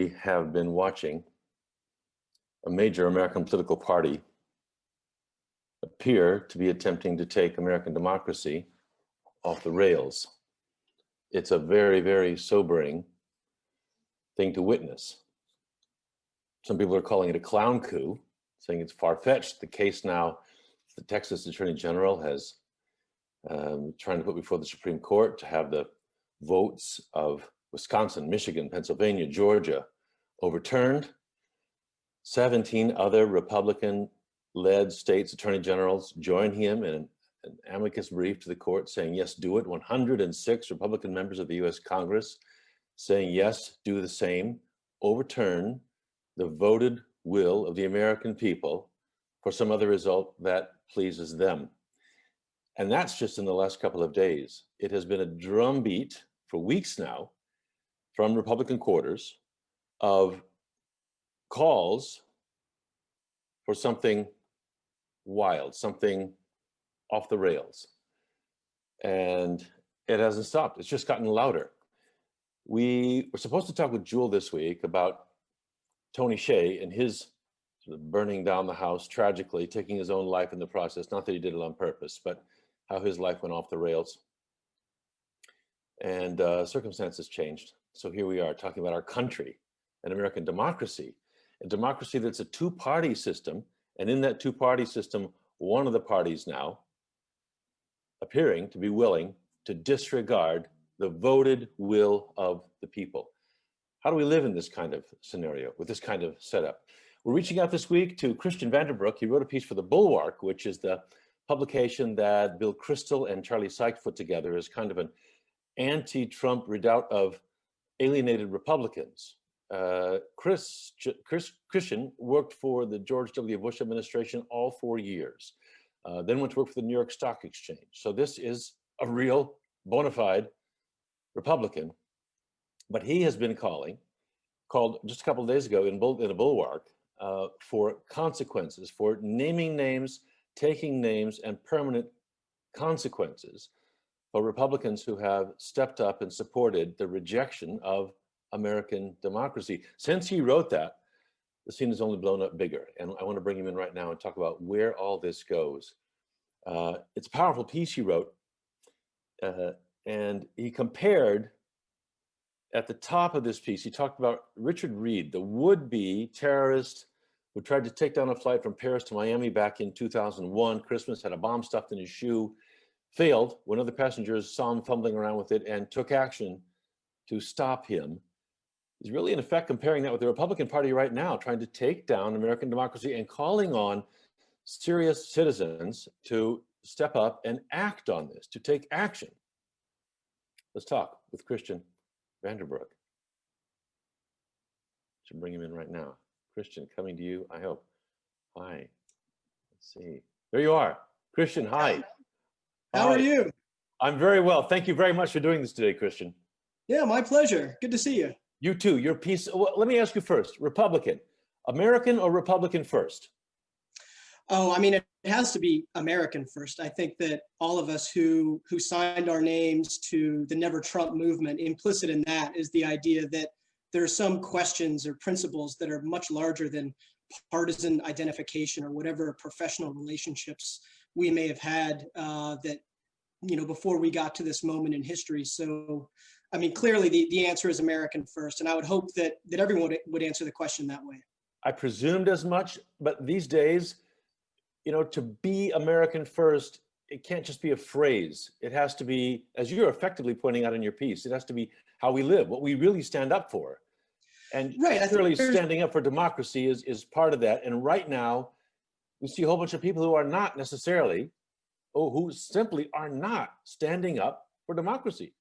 we have been watching a major American political party appear to be attempting to take American democracy off the rails. It's a very, very sobering thing to witness. Some people are calling it a clown coup, saying it's far-fetched. The case now, the Texas Attorney General has trying to put before the Supreme Court to have the votes of Wisconsin, Michigan, Pennsylvania, Georgia overturned. 17 other Republican-led states attorney generals join him in an amicus brief to the court saying, yes, do it. 106 Republican members of the US Congress saying, yes, do the same. Overturn the voted will of the American people for some other result that pleases them. And that's just in the last couple of days. It has been a drumbeat for weeks now from Republican quarters of calls for something wild, something off the rails. And it hasn't stopped. It's just gotten louder. We were supposed to talk with Jewel this week about Tony Hsieh and his sort of burning down the house tragically, taking his own life in the process. Not that he did it on purpose, but how his life went off the rails. And circumstances changed. So here we are talking about our country and American democracy, a democracy that's a two-party system. And in that two-party system, one of the parties now appearing to be willing to disregard the voted will of the people. How do we live in this kind of scenario, with this kind of setup? We're reaching out this week to Christian Vanderbrouk. He wrote a piece for The Bulwark, which is the publication that Bill Kristol and Charlie Sykes put together as kind of an anti-Trump redoubt of alienated Republicans. Christian worked for the George W. Bush administration all 4 years, then went to work for the New York Stock Exchange. So this is a real bona fide Republican, but he has been called just a couple of days ago in a Bulwark for consequences, for naming names, taking names, and permanent consequences for Republicans who have stepped up and supported the rejection of American democracy. Since he wrote that, the scene has only blown up bigger. And I want to bring him in right now and talk about where all this goes. It's a powerful piece he wrote. And he compared, at the top of this piece, he talked about Richard Reed, the would-be terrorist who tried to take down a flight from Paris to Miami back in 2001. Christmas, had a bomb stuffed in his shoe, failed when other passengers saw him fumbling around with it and took action to stop him. He's really, in effect, comparing that with the Republican Party right now, trying to take down American democracy and calling on serious citizens to step up and act on this, to take action. Let's talk with Christian Vanderbrouk. Should bring him in right now. Christian, coming to you, I hope. Hi. Let's see. There you are. Christian, hi. How are you? I'm very well. Thank you very much for doing this today, Christian. Yeah, my pleasure. Good to see you. You too. Your piece. Well, let me ask you first. Republican, American or Republican first? Oh, I mean, it has to be American first. I think that all of us who signed our names to the Never Trump movement, implicit in that is the idea that there are some questions or principles that are much larger than partisan identification or whatever professional relationships we may have had that, you know, before we got to this moment in history. So, I mean, clearly the answer is American first. And I would hope that everyone would answer the question that way. I presumed as much, but these days, you know, to be American first, it can't just be a phrase. It has to be, as you're effectively pointing out in your piece, it has to be how we live, what we really stand up for. And right, clearly standing up for democracy is part of that. And right now, we see a whole bunch of people who are not necessarily, who simply are not standing up for democracy.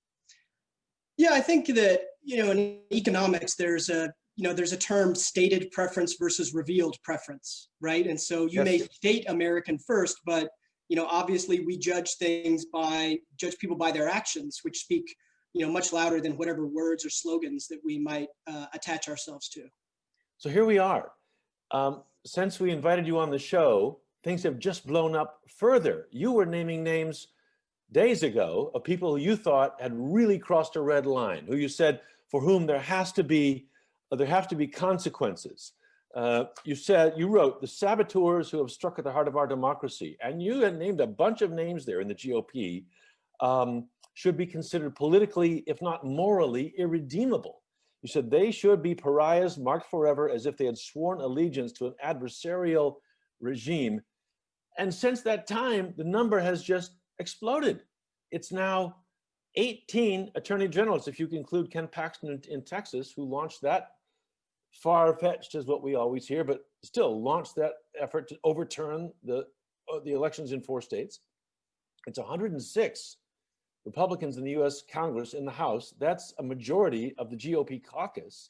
Yeah, I think that, you know, in economics, there's a term stated preference versus revealed preference, right? And so you may state American first, but, you know, obviously we judge people by their actions, which speak, you know, much louder than whatever words or slogans that we might attach ourselves to. So here we are. Since we invited you on the show, things have just blown up further. You were naming names days ago of people who you thought had really crossed a red line, who you said for whom there has to be there have to be consequences. You wrote, the saboteurs who have struck at the heart of our democracy, and you had named a bunch of names there in the GOP, should be considered politically, if not morally, irredeemable. You said they should be pariahs marked forever as if they had sworn allegiance to an adversarial regime. And since that time, the number has just exploded. It's now 18 attorney generals, if you can include Ken Paxton in Texas, who launched that, far-fetched is what we always hear, but still launched that effort to overturn the elections in 4 states. It's 106 Republicans in the US Congress, in the House. That's a majority of the GOP caucus.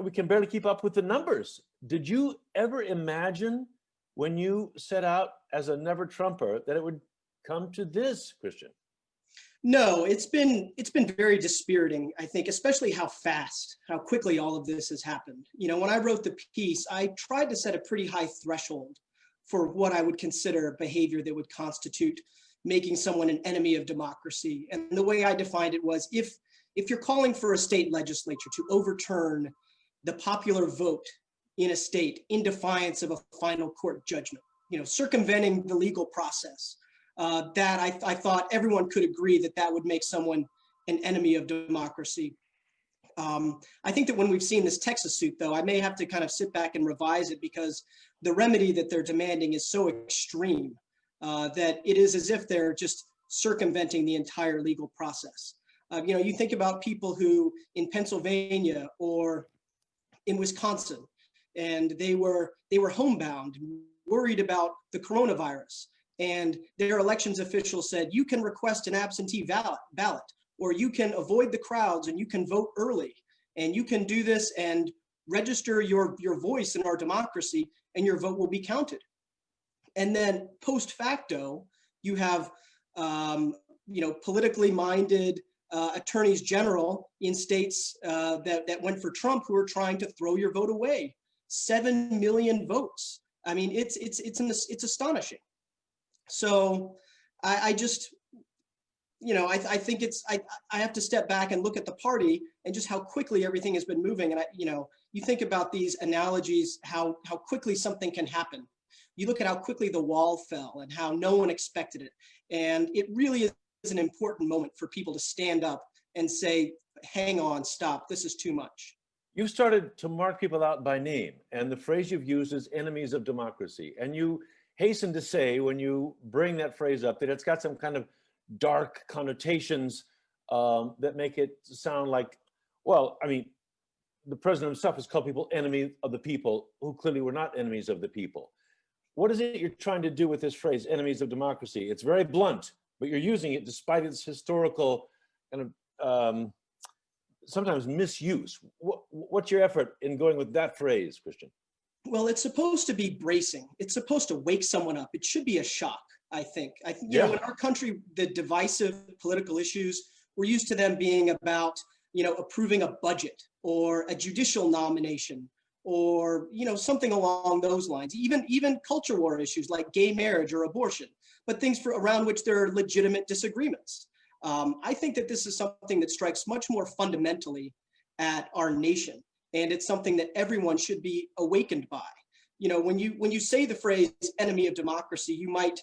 We can barely keep up with the numbers. Did you ever imagine when you set out as a never Trumper that it would come to this, Christian? No, it's been very dispiriting, I think, especially how quickly all of this has happened. You know, when I wrote the piece, I tried to set a pretty high threshold for what I would consider behavior that would constitute making someone an enemy of democracy. And the way I defined it was, if you're calling for a state legislature to overturn the popular vote in a state in defiance of a final court judgment, you know, circumventing the legal process, that I thought everyone could agree that that would make someone an enemy of democracy. I think that when we've seen this Texas suit, though, I may have to kind of sit back and revise it, because the remedy that they're demanding is so extreme that it is as if they're just circumventing the entire legal process. You know, you think about people who in Pennsylvania or in Wisconsin, and they were homebound, worried about the coronavirus, and their elections officials said, you can request an absentee ballot, or you can avoid the crowds and you can vote early, and you can do this and register your voice in our democracy, and your vote will be counted. And then post facto, you have you know, politically minded attorneys general in states that went for Trump, who are trying to throw your vote away. 7 million votes. I mean, it's astonishing. So I just, you know, I think I have to step back and look at the party and just how quickly everything has been moving. And you know, you think about these analogies, how quickly something can happen. You look at how quickly the wall fell and how no one expected it. And it really is an important moment for people to stand up and say, hang on, stop, this is too much. You started to mark people out by name, and the phrase you've used is enemies of democracy. And you hasten to say, when you bring that phrase up, that it's got some kind of dark connotations that make it sound like, well, I mean, the president himself has called people enemy of the people, who clearly were not enemies of the people. What is it you're trying to do with this phrase, enemies of democracy? It's very blunt, but you're using it despite its historical kind of sometimes misuse. What's your effort in going with that phrase, Christian? Well, it's supposed to be bracing. It's supposed to wake someone up. It should be a shock, I think. You know, in our country, the divisive political issues, we're used to them being about, you know, approving a budget or a judicial nomination, or, you know, something along those lines. Even culture war issues like gay marriage or abortion, but things around which there are legitimate disagreements. I think that this is something that strikes much more fundamentally at our nation, and it's something that everyone should be awakened by. You know, when you say the phrase enemy of democracy, you might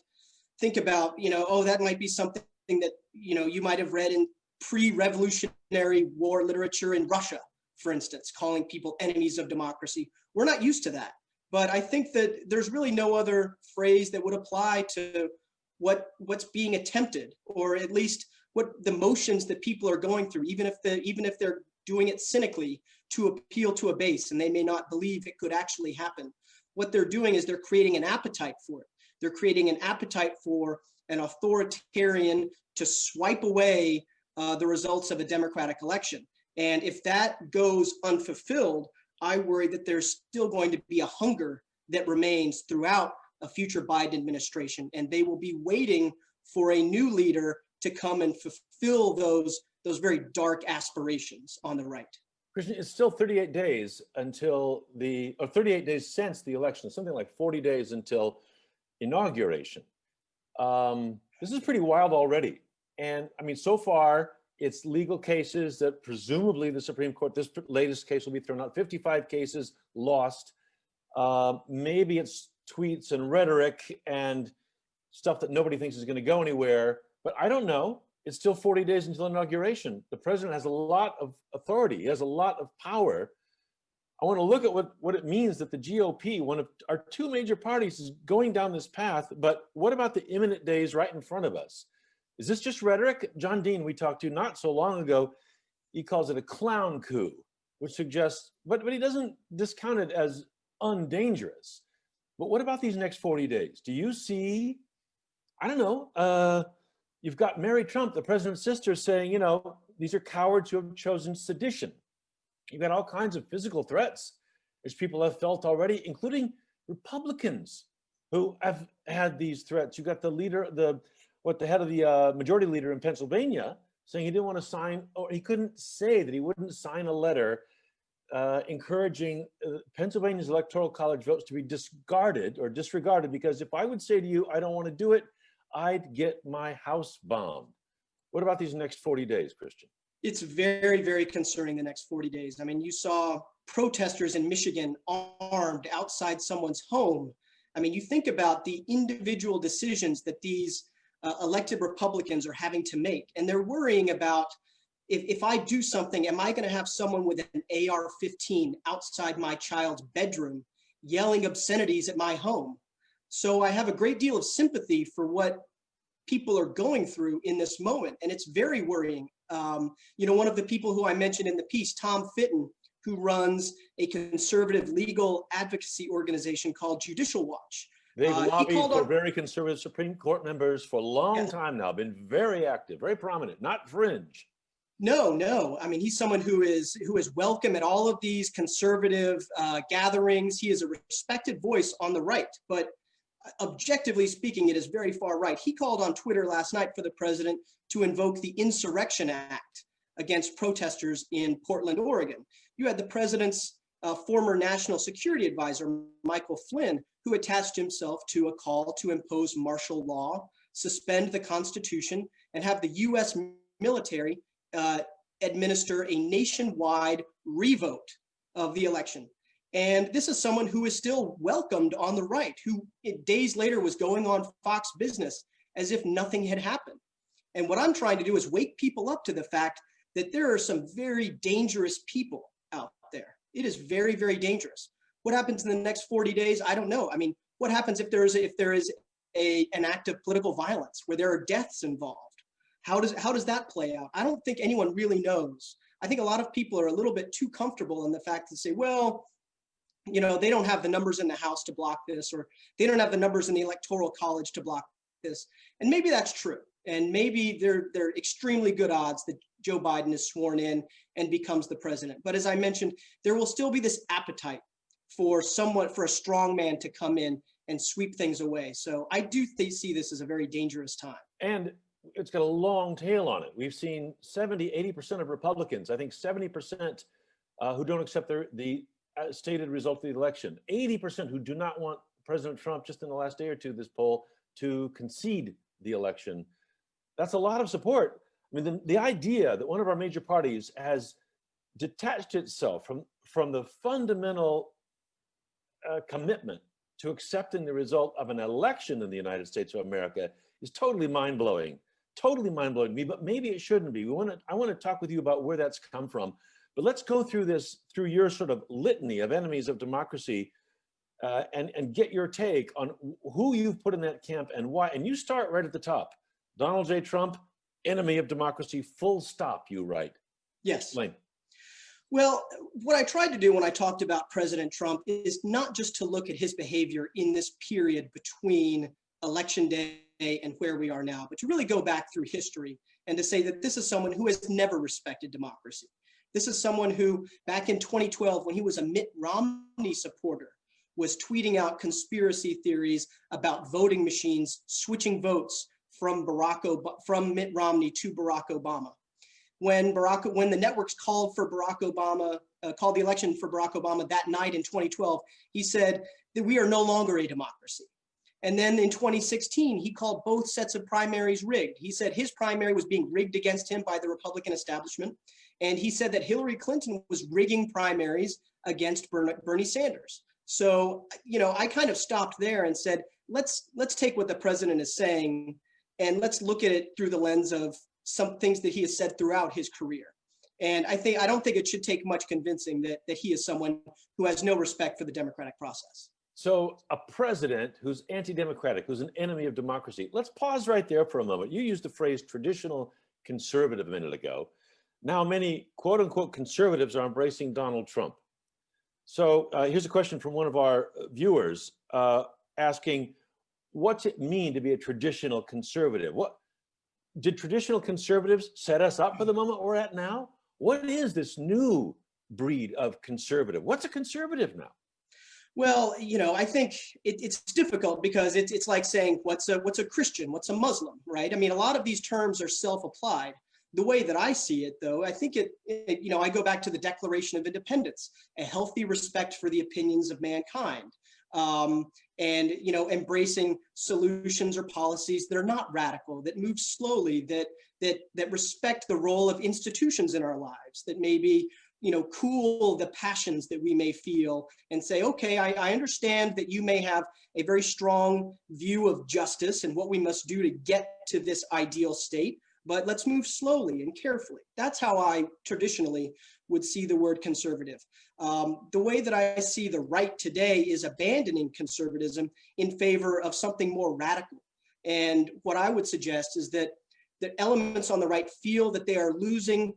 think about, you know, oh, that might be something that, you know, you might have read in pre-revolutionary war literature in Russia, for instance, calling people enemies of democracy. We're not used to that, but I think that there's really no other phrase that would apply to what's being attempted, or at least what the motions that people are going through, even if they're doing it cynically to appeal to a base and they may not believe it could actually happen. What they're doing is they're creating an appetite for it. They're creating an appetite for an authoritarian to swipe away the results of a democratic election. And if that goes unfulfilled, I worry that there's still going to be a hunger that remains throughout a future Biden administration, and they will be waiting for a new leader to come and fulfill those very dark aspirations on the right. Christian, it's still 38 days until or 38 days since the election, something like 40 days until inauguration. This is pretty wild already. And I mean, so far, It's legal cases that presumably the Supreme Court, this latest case will be thrown out, 55 cases lost. Maybe it's tweets and rhetoric and stuff that nobody thinks is going to go anywhere, but I don't know. It's still 40 days until inauguration. The president has a lot of authority. He has a lot of power. I want to look at what it means that the GOP, one of our two major parties, is going down this path, but what about the imminent days right in front of us? Is this just rhetoric? John Dean, we talked to not so long ago, he calls it a clown coup, which suggests, but he doesn't discount it as undangerous. But what about these next 40 days? Do you see, I don't know, you've got Mary Trump, the president's sister, saying, you know, these are cowards who have chosen sedition. You've got all kinds of physical threats, as people have felt already, including Republicans who have had these threats. You've got the leader, the head of the majority leader in Pennsylvania saying he didn't want to sign, or he couldn't say that he wouldn't sign a letter encouraging Pennsylvania's electoral college votes to be discarded or disregarded, because if I would say to you, I don't want to do it, I'd get my house bombed. What about these next 40 days, Christian? It's very, very concerning the next 40 days. I mean, you saw protesters in Michigan armed outside someone's home. I mean, you think about the individual decisions that these elected Republicans are having to make, and they're worrying about, if I do something, am I going to have someone with an AR-15 outside my child's bedroom yelling obscenities at my home? So I have a great deal of sympathy for what people are going through in this moment, and it's very worrying. You know, one of the people who I mentioned in the piece, Tom Fitton, who runs a conservative legal advocacy organization called Judicial Watch. They've lobbied for very conservative Supreme Court members for a long time now, been very active, very prominent, not fringe. No. I mean, he's someone who is welcome at all of these conservative gatherings. He is a respected voice on the right, but objectively speaking, it is very far right. He called on Twitter last night for the president to invoke the Insurrection Act against protesters in Portland, Oregon. You had the president's former national security advisor, Michael Flynn, who attached himself to a call to impose martial law, suspend the Constitution, and have the U.S. military administer a nationwide revote of the election. And this is someone who is still welcomed on the right, who days later was going on Fox Business as if nothing had happened. And what I'm trying to do is wake people up to the fact that there are some very dangerous people out there. It is very, very dangerous. What happens in the next 40 days? I don't know. I mean, what happens if there is an act of political violence where there are deaths involved? How does that play out? I don't think anyone really knows. I think a lot of people are a little bit too comfortable in the fact to say, well, you know, they don't have the numbers in the House to block this, or they don't have the numbers in the Electoral College to block this. And maybe that's true. And maybe they're extremely good odds that Joe Biden is sworn in and becomes the president. But as I mentioned, there will still be this appetite for a strong man to come in and sweep things away. So I do see this as a very dangerous time. And it's got a long tail on it. We've seen 80% of Republicans, I think 70% who don't accept the stated result of the election, 80% who do not want President Trump, just in the last day or two, this poll, to concede the election. That's a lot of support. I mean, the idea that one of our major parties has detached itself from the fundamental commitment to accepting the result of an election in the United States of America is totally mind-blowing to me, but maybe it shouldn't be. I want to talk with you about where that's come from. But let's go through your sort of litany of enemies of democracy and get your take on who you've put in that camp and why. And you start right at the top. Donald J. Trump, enemy of democracy, full stop, you write. Yes. Explain. Well, what I tried to do when I talked about President Trump is not just to look at his behavior in this period between Election Day and where we are now, but to really go back through history and to say that this is someone who has never respected democracy. This is someone who, back in 2012, when he was a Mitt Romney supporter, was tweeting out conspiracy theories about voting machines switching votes from Mitt Romney to Barack Obama. When the networks called for called the election for Barack Obama that night in 2012, he said that we are no longer a democracy. And then in 2016, he called both sets of primaries rigged. He said his primary was being rigged against him by the Republican establishment. And he said that Hillary Clinton was rigging primaries against Bernie Sanders. So, I kind of stopped there and said, let's take what the president is saying and let's look at it through the lens of some things that he has said throughout his career. And I don't think it should take much convincing that he is someone who has no respect for the democratic process. So a president who's anti-democratic, who's an enemy of democracy. Let's pause right there for a moment. You used the phrase traditional conservative a minute ago. Now many quote unquote conservatives are embracing Donald Trump. So here's a question from one of our viewers asking, what's it mean to be a traditional conservative? What did traditional conservatives set us up for the moment we're at now? What is this new breed of conservative? What's a conservative now? Well, I think it's difficult because it's like saying what's a Christian, what's a Muslim, right? I mean, a lot of these terms are self-applied. The way that I see it, though, I think I go back to the Declaration of Independence, a healthy respect for the opinions of mankind, and embracing solutions or policies that are not radical, that move slowly, that respect the role of institutions in our lives, that maybe cool the passions that we may feel and say, okay, I understand that you may have a very strong view of justice and what we must do to get to this ideal state, but let's move slowly and carefully. That's how I traditionally would see the word conservative. The way that I see the right today is abandoning conservatism in favor of something more radical. And what I would suggest is that elements on the right feel that they are losing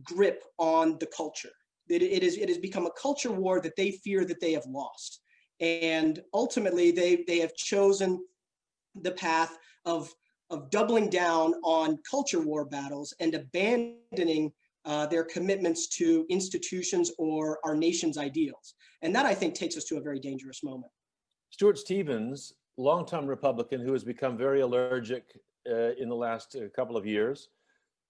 grip on the culture, that it has become a culture war that they fear that they have lost. And ultimately they have chosen the path of doubling down on culture war battles and abandoning their commitments to institutions or our nation's ideals. And that, I think, takes us to a very dangerous moment. Stuart Stevens, longtime Republican who has become very allergic in the last couple of years,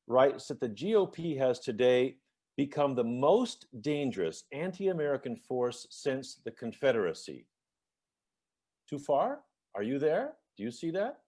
writes that the GOP has today become the most dangerous anti-American force since the Confederacy. Too far? Are you there? Do you see that?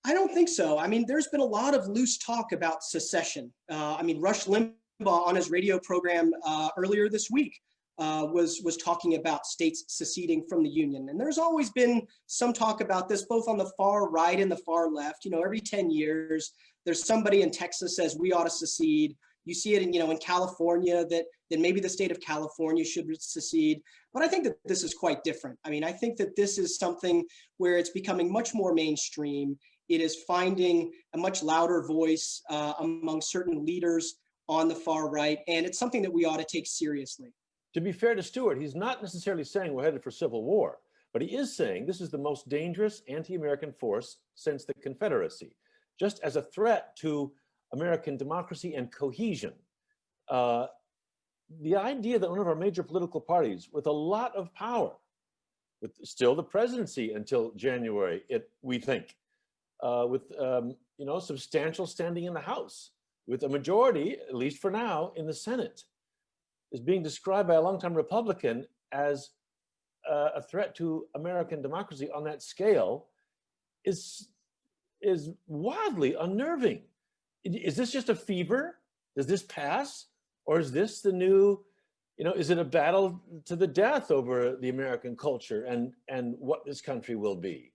I don't think so. I mean, there's been a lot of loose talk about secession. Rush Limbaugh on his radio program earlier this week was talking about states seceding from the Union. And there's always been some talk about this, both on the far right and the far left. Every 10 years, there's somebody in Texas says we ought to secede. You see it in California that maybe the state of California should secede. But I think that this is quite different. I mean, I think that this is something where it's becoming much more mainstream. It is finding a much louder voice among certain leaders on the far right. And it's something that we ought to take seriously. To be fair to Stuart, he's not necessarily saying we're headed for civil war, but he is saying this is the most dangerous anti-American force since the Confederacy, just as a threat to American democracy and cohesion. The idea that one of our major political parties with a lot of power, with still the presidency until January, we think, with substantial standing in the House, with a majority, at least for now, in the Senate, is being described by a longtime Republican as a threat to American democracy on that scale is wildly unnerving. Is this just a fever? Does this pass? Or is this the new, is it a battle to the death over the American culture and what this country will be?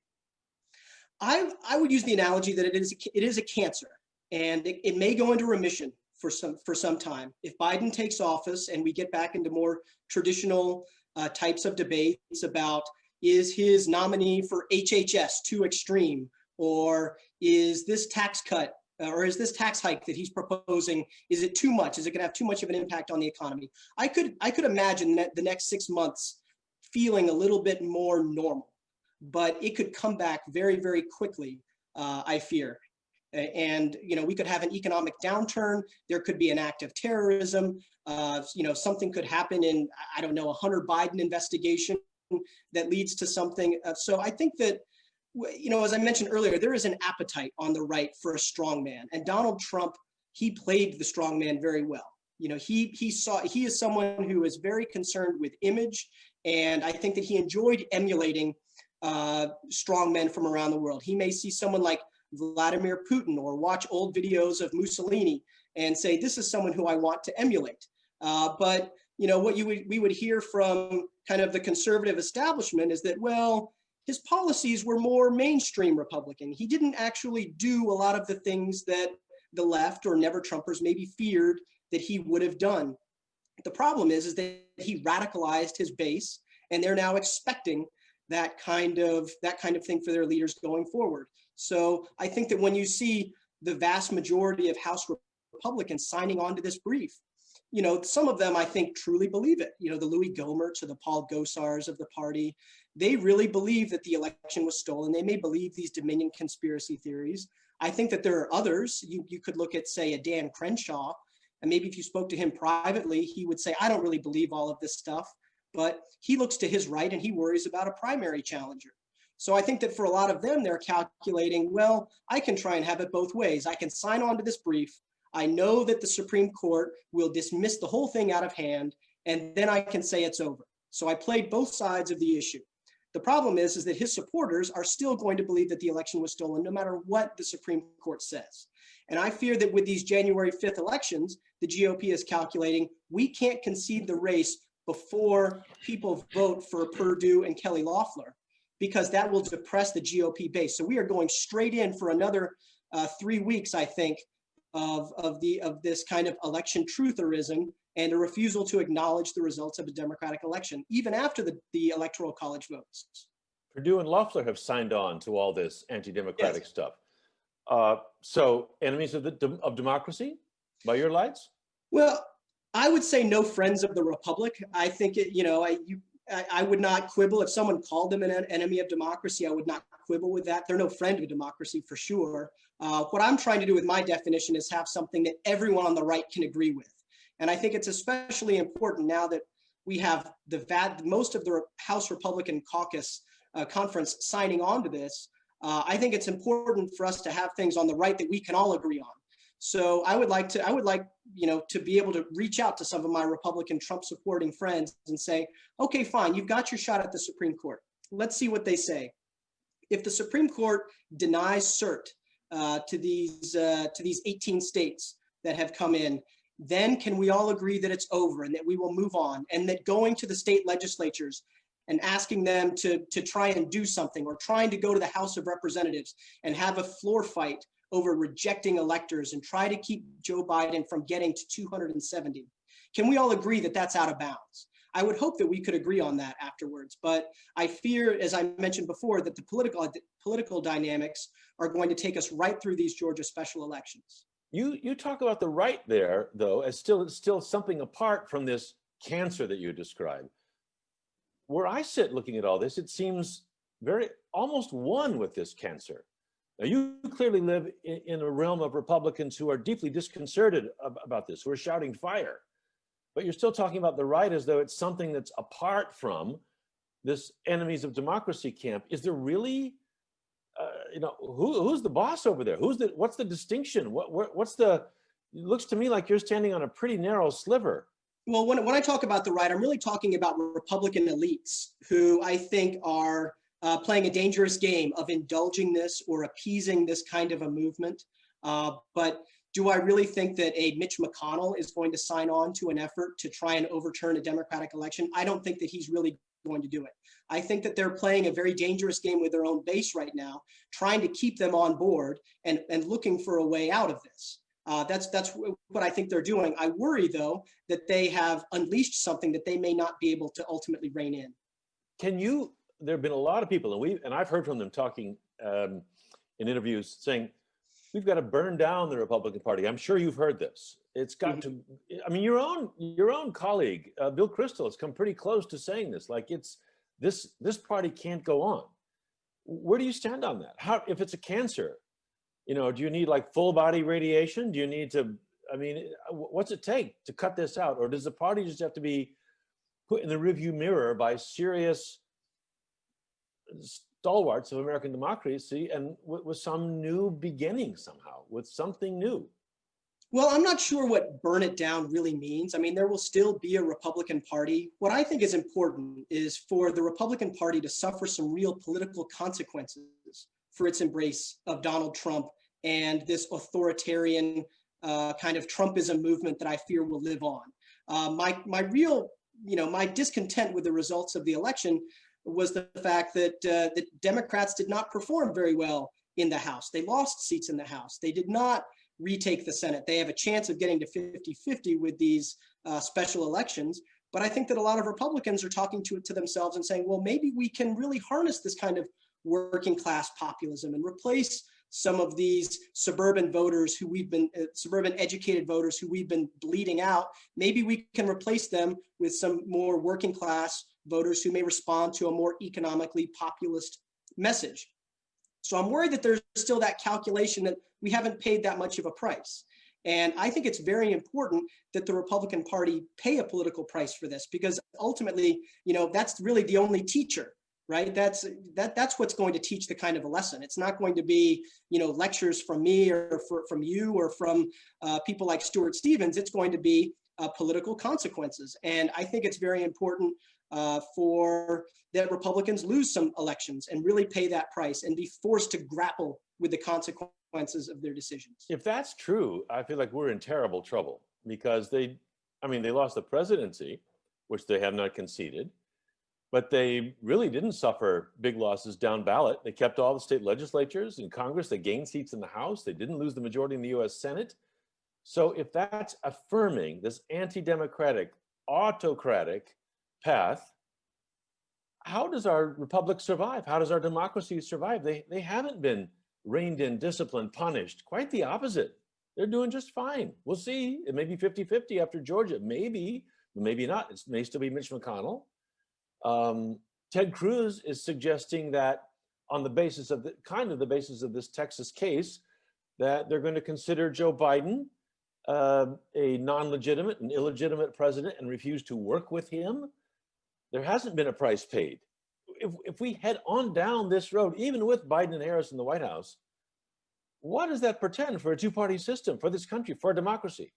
I would use the analogy that it is a cancer, and it may go into remission for some time. If Biden takes office and we get back into more traditional types of debates about, is his nominee for HHS too extreme, or is this tax cut or is this tax hike that he's proposing, is it too much? Is it going to have too much of an impact on the economy? I could imagine that the next 6 months feeling a little bit more normal, but it could come back very, very quickly, I fear. And we could have an economic downturn. There could be an act of terrorism. Something could happen in, I don't know, a Hunter Biden investigation that leads to something. So I think that, as I mentioned earlier, there is an appetite on the right for a strong man. And Donald Trump, he played the strong man very well. He is someone who is very concerned with image. And I think that he enjoyed emulating strong men from around the world. He may see someone like Vladimir Putin or watch old videos of Mussolini and say, this is someone who I want to emulate. But what we would hear from kind of the conservative establishment is that, well, his policies were more mainstream Republican. He didn't actually do a lot of the things that the left or never-Trumpers maybe feared that he would have done. The problem is that he radicalized his base, and they're now expecting that kind of thing for their leaders going forward. So I think that when you see the vast majority of House Republicans signing on to this brief, some of them I think truly believe it. The Louis Gohmerts or the Paul Gosars of the party, they really believe that the election was stolen. They may believe these Dominion conspiracy theories. I think that there are others. You could look at, say, a Dan Crenshaw, and maybe if you spoke to him privately, he would say, I don't really believe all of this stuff, but he looks to his right and he worries about a primary challenger. So I think that for a lot of them, they're calculating, well, I can try and have it both ways. I can sign on to this brief. I know that the Supreme Court will dismiss the whole thing out of hand, and then I can say it's over. So I played both sides of the issue. The problem is that his supporters are still going to believe that the election was stolen no matter what the Supreme Court says. And I fear that with these January 5th elections, the GOP is calculating we can't concede the race before people vote for Perdue and Kelly Loeffler, because that will depress the GOP base. So we are going straight in for another 3 weeks, I think, of this kind of election trutherism and a refusal to acknowledge the results of a democratic election, even after the Electoral College votes. Perdue and Loeffler have signed on to all this anti-democratic Yes. stuff. So enemies of democracy by your lights? Well, I would say no friends of the Republic. I think I would not quibble if someone called them an enemy of democracy. I would not quibble with that. They're no friend of democracy for sure. What I'm trying to do with my definition is have something that everyone on the right can agree with. And I think it's especially important now that we have most of the House Republican caucus conference signing on to this. I think it's important for us to have things on the right that we can all agree on. So I would like to be able to reach out to some of my Republican Trump supporting friends and say, okay, fine, you've got your shot at the Supreme Court. Let's see what they say. If the Supreme Court denies cert to these 18 states that have come in, then can we all agree that it's over and that we will move on, and that going to the state legislatures and asking them to try and do something, or trying to go to the House of Representatives and have a floor fight over rejecting electors and try to keep Joe Biden from getting to 270. Can we all agree that that's out of bounds? I would hope that we could agree on that afterwards, but I fear, as I mentioned before, that the political dynamics are going to take us right through these Georgia special elections. You talk about the right there, though, as still something apart from this cancer that you described. Where I sit looking at all this, it seems almost one with this cancer. Now, you clearly live in a realm of Republicans who are deeply disconcerted about this, who are shouting fire. But you're still talking about the right as though it's something that's apart from this enemies of democracy camp. Is there really, who's the boss over there? What's the distinction? It looks to me like you're standing on a pretty narrow sliver. Well, when I talk about the right, I'm really talking about Republican elites who I think are playing a dangerous game of indulging this or appeasing this kind of a movement. But do I really think that a Mitch McConnell is going to sign on to an effort to try and overturn a Democratic election? I don't think that he's really going to do it. I think that they're playing a very dangerous game with their own base right now, trying to keep them on board and looking for a way out of this. That's what I think they're doing. I worry, though, that they have unleashed something that they may not be able to ultimately rein in. There have been a lot of people, and I've heard from them talking in interviews saying, we've got to burn down the Republican Party. I'm sure you've heard this. It's got to, I mean, your own colleague, Bill Kristol, has come pretty close to saying this, like this party can't go on. Where do you stand on that? If it's a cancer, do you need like full body radiation? Do you need to, what's it take to cut this out? Or does the party just have to be put in the rearview mirror by serious stalwarts of American democracy and with some new beginning somehow, with something new? Well, I'm not sure what burn it down really means. I mean, there will still be a Republican Party. What I think is important is for the Republican Party to suffer some real political consequences for its embrace of Donald Trump and this authoritarian kind of Trumpism movement that I fear will live on. My real, my discontent with the results of the election was the fact that that Democrats did not perform very well in the House. They lost seats in the House. They did not retake the Senate. They have a chance of getting to 50-50 with these special elections. But I think that a lot of Republicans are talking to themselves and saying, well, maybe we can really harness this kind of working class populism and replace some of these suburban voters who we've been, suburban educated voters who we've been bleeding out. Maybe we can replace them with some more working class voters who may respond to a more economically populist message. So I'm worried that there's still that calculation that we haven't paid that much of a price. And I think it's very important that the Republican Party pay a political price for this, because ultimately, that's really the only teacher, right? That's what's going to teach the kind of a lesson. It's not going to be, lectures from me or from you or from people like Stuart Stevens. It's going to be political consequences. And I think it's very important for that Republicans lose some elections and really pay that price and be forced to grapple with the consequences of their decisions. If that's true, I feel like we're in terrible trouble, because they lost the presidency, which they have not conceded, but they really didn't suffer big losses down ballot. They kept all the state legislatures in Congress. They gained seats in the House. They didn't lose the majority in the US Senate. So if that's affirming this anti-democratic, autocratic path, how does our republic survive? How does our democracy survive? They haven't been reined in, disciplined, punished. Quite the opposite. They're doing just fine. We'll see. It may be 50-50 after Georgia. Maybe, maybe not. It may still be Mitch McConnell. Ted Cruz is suggesting that on the basis of the basis of this Texas case, that they're going to consider Joe Biden a non-legitimate and illegitimate president and refuse to work with him. There hasn't been a price paid. If we head on down this road, even with Biden and Harris in the White House, what does that portend for a two-party system, for this country, for democracy?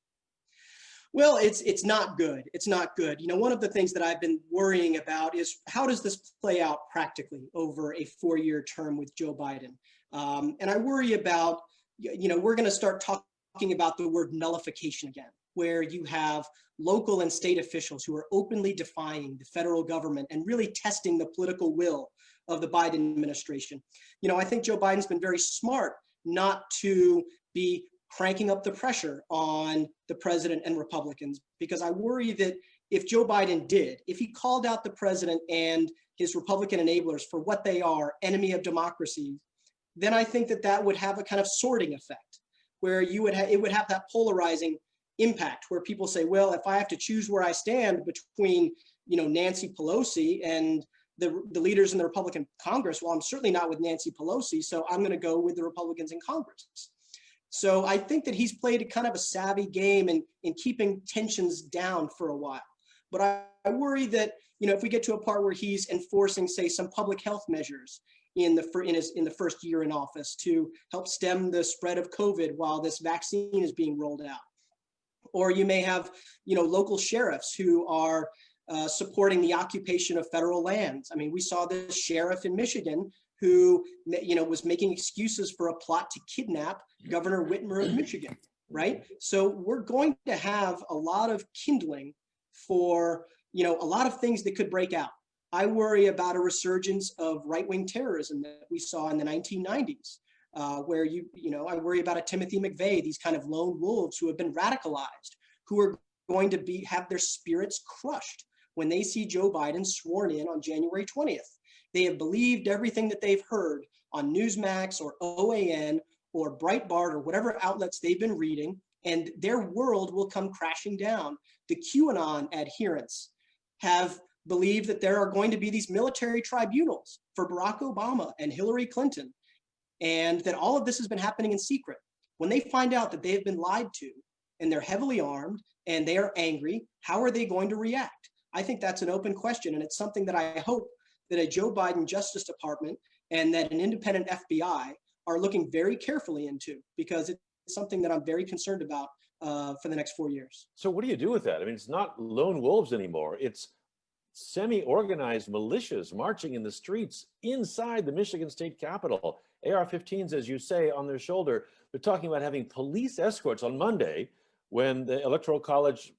Well, it's not good. It's not good. One of the things that I've been worrying about is how does this play out practically over a 4-year term with Joe Biden? And I worry about, we're going to start talking about the word nullification again, where you have local and state officials who are openly defying the federal government and really testing the political will of the Biden administration. I think Joe Biden's been very smart not to be cranking up the pressure on the president and Republicans, because I worry that if Joe Biden if he called out the president and his Republican enablers for what they are, enemy of democracy, then I think that would have a kind of sorting effect, where it would have that polarizing impact, where people say, well, if I have to choose where I stand between, Nancy Pelosi and the leaders in the Republican Congress, well, I'm certainly not with Nancy Pelosi, so I'm going to go with the Republicans in Congress. So I think that he's played a kind of a savvy game in keeping tensions down for a while. But I worry that, if we get to a part where he's enforcing, say, some public health measures in the first year in office to help stem the spread of COVID while this vaccine is being rolled out. Or you may have, local sheriffs who are supporting the occupation of federal lands. I mean, we saw this sheriff in Michigan who, was making excuses for a plot to kidnap Governor Whitmer of Michigan, right? So we're going to have a lot of kindling for, a lot of things that could break out. I worry about a resurgence of right-wing terrorism that we saw in the 1990s. Where I worry about a Timothy McVeigh, these kind of lone wolves who have been radicalized, who are going to have their spirits crushed when they see Joe Biden sworn in on January 20th. They have believed everything that they've heard on Newsmax or OAN or Breitbart or whatever outlets they've been reading, and their world will come crashing down. The QAnon adherents have believed that there are going to be these military tribunals for Barack Obama and Hillary Clinton, and that all of this has been happening in secret. When they find out that they've been lied to and they're heavily armed and they are angry, how are they going to react? I think that's an open question, and it's something that I hope that a Joe Biden Justice Department and that an independent FBI are looking very carefully into, because something that I'm very concerned about for the next 4 years. So what do you do with that? I mean, it's not lone wolves anymore. It's semi-organized militias marching in the streets inside the Michigan State Capitol. AR-15s, as you say, on their shoulder. They're talking about having police escorts on Monday when the Electoral College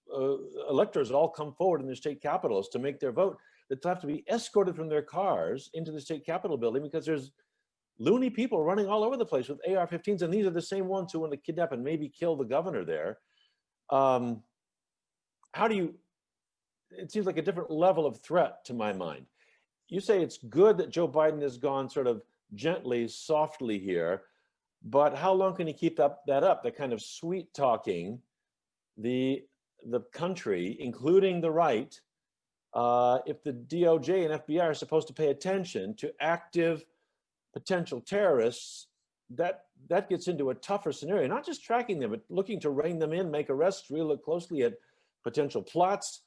electors all come forward in their state capitals to make their vote. That have to be escorted from their cars into the state capitol building because there's loony people running all over the place with AR-15s, and these are the same ones who want to kidnap and maybe kill the governor there. How do you, it seems like a different level of threat to my mind. You say it's good that Joe Biden has gone sort of gently, softly here, but how long can he keep that up, the kind of sweet talking the country, including the right, if the DOJ and FBI are supposed to pay attention to active potential terrorists, that gets into a tougher scenario, not just tracking them, but looking to rein them in, make arrests, really look closely at potential plots.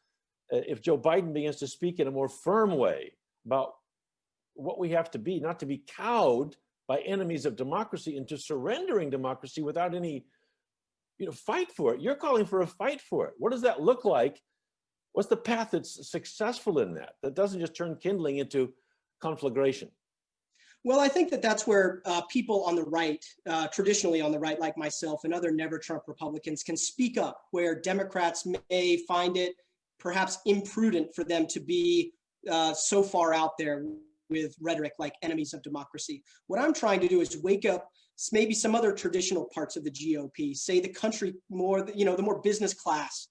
If Joe Biden begins to speak in a more firm way about what we have to be, not to be cowed by enemies of democracy into surrendering democracy without any, fight for it. You're calling for a fight for it. What does that look like? What's the path that's successful in that doesn't just turn kindling into conflagration? Well, I think that's where people on the right, traditionally on the right, like myself and other never Trump Republicans, can speak up where Democrats may find it perhaps imprudent for them to be so far out there with rhetoric like enemies of democracy. What I'm trying to do is wake up maybe some other traditional parts of the GOP, say the country more, the more business class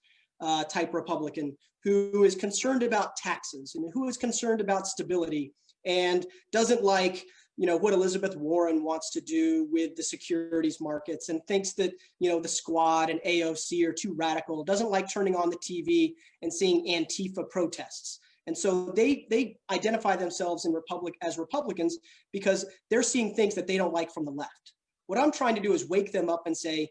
type Republican who is concerned about taxes and who is concerned about stability and doesn't like what Elizabeth Warren wants to do with the securities markets and thinks that, the Squad and AOC are too radical, doesn't like turning on the TV and seeing Antifa protests. And so they identify themselves as Republicans because they're seeing things that they don't like from the left. What I'm trying to do is wake them up and say,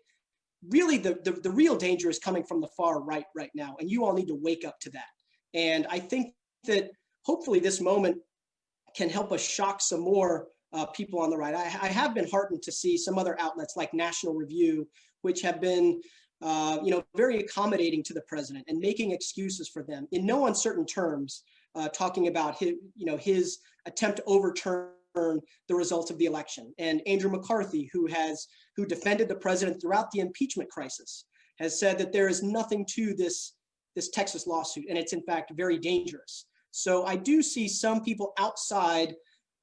really, the real danger is coming from the far right now, and you all need to wake up to that. And I think that hopefully this moment can help us shock some more people on the right. I have been heartened to see some other outlets like National Review, which have been very accommodating to the president and making excuses for them in no uncertain terms, talking about his attempt to overturn the results of the election. And Andrew McCarthy, who defended the president throughout the impeachment crisis, has said that there is nothing to this Texas lawsuit, and it's in fact very dangerous. So I do see some people outside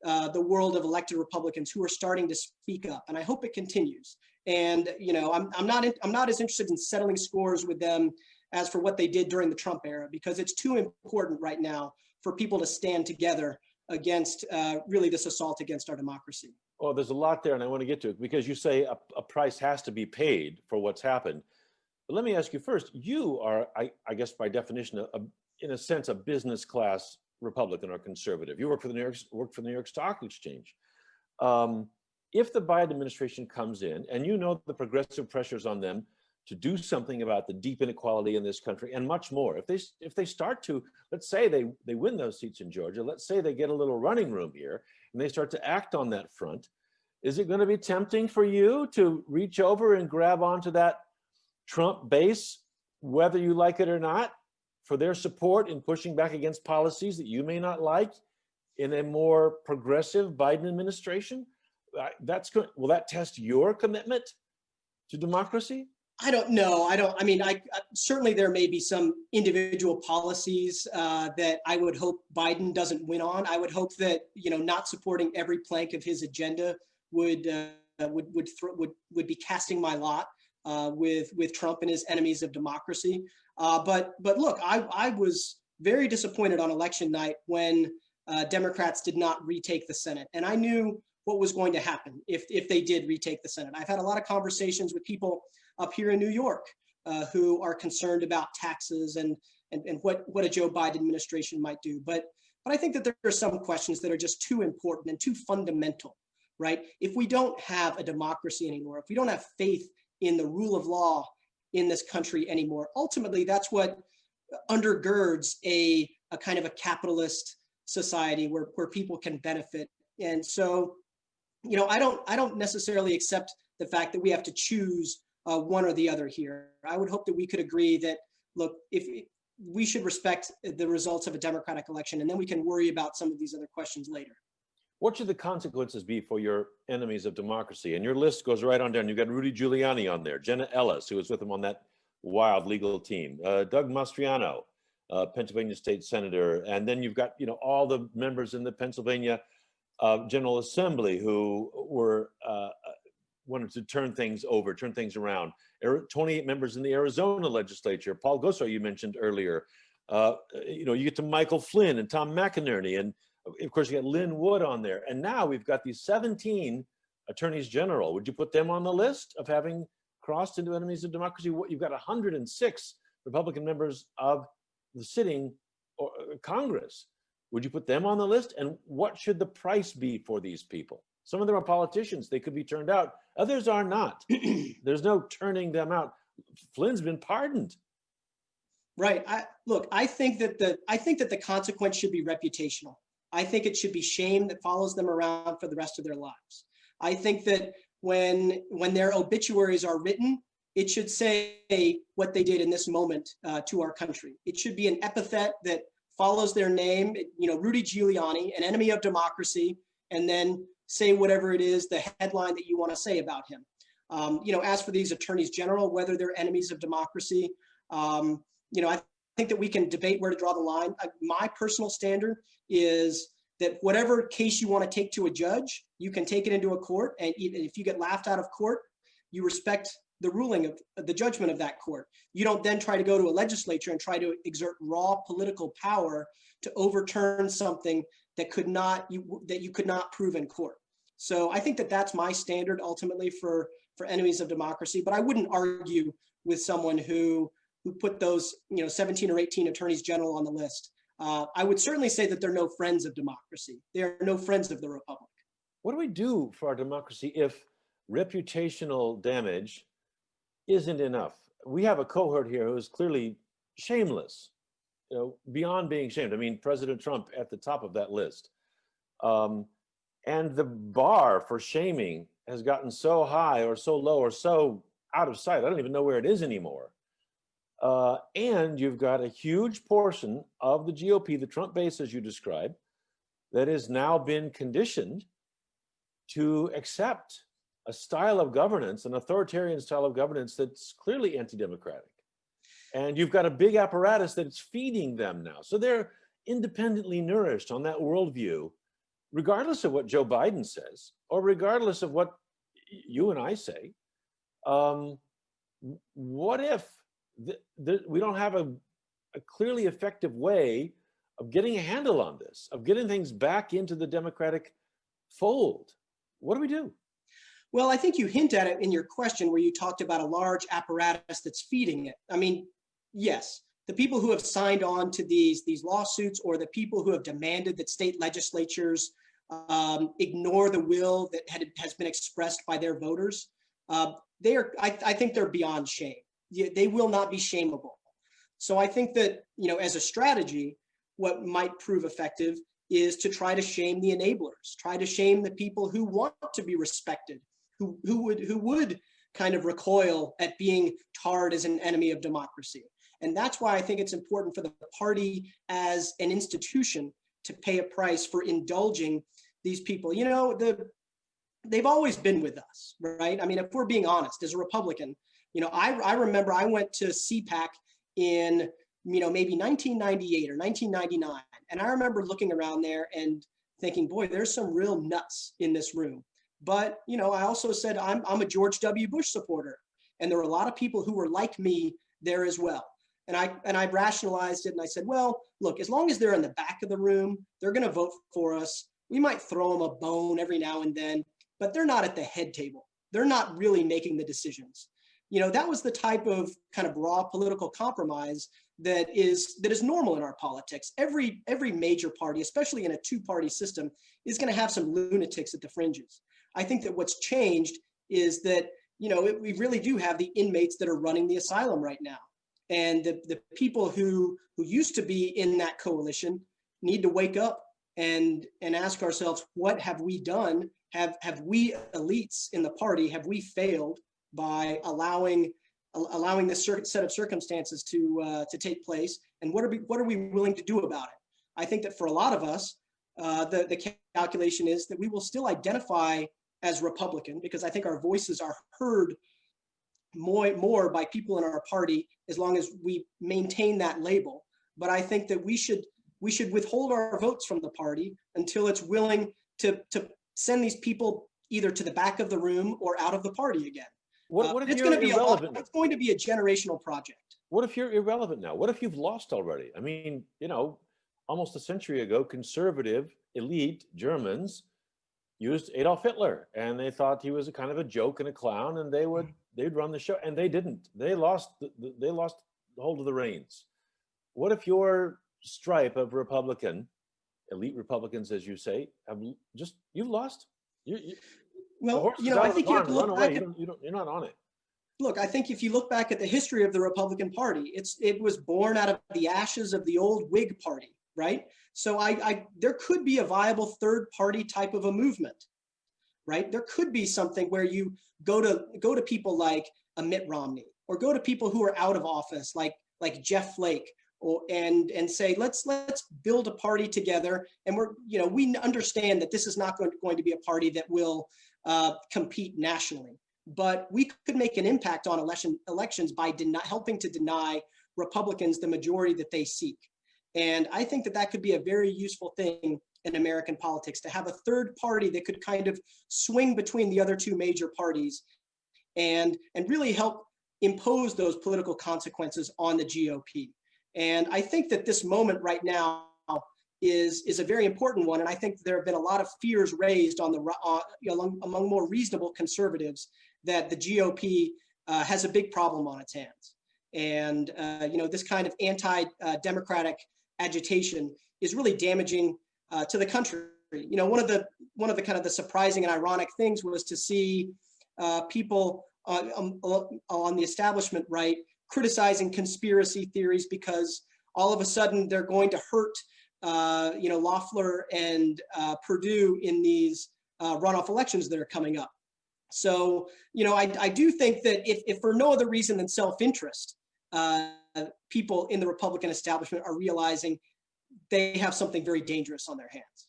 the world of elected Republicans who are starting to speak up, and I hope it continues. And I'm not as interested in settling scores with them as for what they did during the Trump era, because it's too important right now for people to stand together against really this assault against our democracy. Oh, there's a lot there, and I want to get to it because you say a price has to be paid for what's happened. But let me ask you first, you are, I guess by definition, in a sense, a business class Republican or conservative. You work for the New York Stock Exchange. If the Biden administration comes in and the progressive pressures on them to do something about the deep inequality in this country and much more, if they start to, let's say they win those seats in Georgia, let's say they get a little running room here and they start to act on that front, is it going to be tempting for you to reach over and grab onto that Trump base, whether you like it or not, for their support in pushing back against policies that you may not like in a more progressive Biden administration? Will that test your commitment to democracy? I don't know. I certainly there may be some individual policies that I would hope Biden doesn't win on. I would hope that, not supporting every plank of his agenda would be casting my lot with Trump and his enemies of democracy. But look, I was very disappointed on election night when Democrats did not retake the Senate, and I knew what was going to happen if they did retake the Senate. I've had a lot of conversations with people up here in New York who are concerned about taxes and what a Joe Biden administration might do. But I think that there are some questions that are just too important and too fundamental, right? If we don't have a democracy anymore, if we don't have faith in the rule of law in this country anymore, ultimately that's what undergirds a kind of a capitalist society where people can benefit. And so, I don't necessarily accept the fact that we have to choose one or the other here. I would hope that we could agree that, look, if we should respect the results of a democratic election, and then we can worry about some of these other questions later. What should the consequences be for your enemies of democracy? And your list goes right on down. You've got Rudy Giuliani on there, Jenna Ellis, who was with him on that wild legal team, Doug Mastriano, Pennsylvania state senator, and then you've got all the members in the Pennsylvania General Assembly who were wanted to turn things around. 28 members in the Arizona legislature. Paul Gosar, you mentioned earlier. You get to Michael Flynn and Tom McInerney, and of course you got Lynn Wood on there. And now we've got these 17 attorneys general. Would you put them on the list of having crossed into enemies of democracy? You've got 106 Republican members of the sitting Congress. Would you put them on the list? And what should the price be for these people? Some of them are politicians. They could be turned out. Others are not. There's no turning them out. Flynn's been pardoned. Right. I think that the consequence should be reputational. I think it should be shame that follows them around for the rest of their lives. I think that when their obituaries are written, it should say what they did in this moment to our country. It should be an epithet that follows their name. Rudy Giuliani, an enemy of democracy, and then say whatever it is, the headline that you want to say about him. As for these attorneys general, whether they're enemies of democracy, I think that we can debate where to draw the line. My personal standard is that whatever case you want to take to a judge, you can take it into a court, and even if you get laughed out of court, you respect the ruling of the judgment of that court. You don't then try to go to a legislature and try to exert raw political power to overturn something that you could not prove in court. So I think that that's my standard ultimately for enemies of democracy. But I wouldn't argue with someone who put those 17 or 18 attorneys general on the list. I would certainly say that they're no friends of democracy. They are no friends of the republic. What do we do for our democracy if reputational damage isn't enough? We have a cohort here who is clearly shameless, beyond being shamed. I mean, President Trump at the top of that list. And the bar for shaming has gotten so high or so low or so out of sight. I don't even know where it is anymore. And you've got a huge portion of the GOP, the Trump base, as you described, that has now been conditioned to accept a style of governance, an authoritarian style of governance that's clearly anti-democratic. And you've got a big apparatus that's feeding them now. So they're independently nourished on that worldview, regardless of what Joe Biden says, or regardless of what you and I say. What if we don't have a clearly effective way of getting a handle on this, of getting things back into the democratic fold? What do we do? Well, I think you hint at it in your question where you talked about a large apparatus that's feeding it. I mean, yes, the people who have signed on to these lawsuits, or the people who have demanded that state legislatures ignore the will that has been expressed by their voters, I think they're beyond shame. They will not be shameable. So I think that, as a strategy, what might prove effective is to try to shame the enablers, try to shame the people who want to be respected, who would kind of recoil at being tarred as an enemy of democracy. And that's why I think it's important for the party as an institution to pay a price for indulging these people. They've always been with us, right? I mean, if we're being honest, as a Republican, I remember I went to CPAC in, maybe 1998 or 1999. And I remember looking around there and thinking, boy, there's some real nuts in this room. But, I also said, I'm a George W. Bush supporter. And there were a lot of people who were like me there as well. And I rationalized it and I said, well, look, as long as they're in the back of the room, they're going to vote for us. We might throw them a bone every now and then, but they're not at the head table. They're not really making the decisions. That was the type of kind of raw political compromise that is normal in our politics. Every major party, especially in a two-party system, is going to have some lunatics at the fringes. I think that what's changed is that, we really do have the inmates that are running the asylum right now. And the people who used to be in that coalition need to wake up and ask ourselves, what have we done? Have we elites in the party, have we failed by allowing this set of circumstances to take place, and what are we willing to do about it? I think that for a lot of us, the calculation is that we will still identify as Republican, because I think our voices are heard more by people in our party as long as we maintain that label. But I think that we should withhold our votes from the party until it's willing to send these people either to the back of the room or out of the party again. What if it's you're going to be irrelevant? it's going to be a generational project. What if you're irrelevant now? What if you've lost already? I mean, almost a century ago, conservative elite Germans used Adolf Hitler, and they thought he was a kind of a joke and a clown, and they'd run the show, and they didn't. They lost hold of the reins. What if your stripe of Republican, elite Republicans, as you say, you've lost? Well, I think you have to look back at, you're not on it. Look, I think if you look back at the history of the Republican Party, it was born out of the ashes of the old Whig Party, right? So there could be a viable third party type of a movement, right? There could be something where you go to people like a Mitt Romney, or go to people who are out of office, like Jeff Flake, and say, let's build a party together. And we understand that this is not going to be a party that will compete nationally, but we could make an impact on elections by helping to deny Republicans the majority that they seek. And I think that could be a very useful thing in American politics, to have a third party that could kind of swing between the other two major parties and really help impose those political consequences on the GOP. And I think that this moment right now is a very important one. And I think there have been a lot of fears raised among more reasonable conservatives that the GOP has a big problem on its hands. And this kind of anti-democratic agitation is really damaging to the country. One of the kind of the surprising and ironic things was to see people on the establishment right criticizing conspiracy theories because all of a sudden they're going to hurt Loeffler and Perdue in these runoff elections that are coming up. So, I do think that if for no other reason than self-interest, people in the Republican establishment are realizing they have something very dangerous on their hands.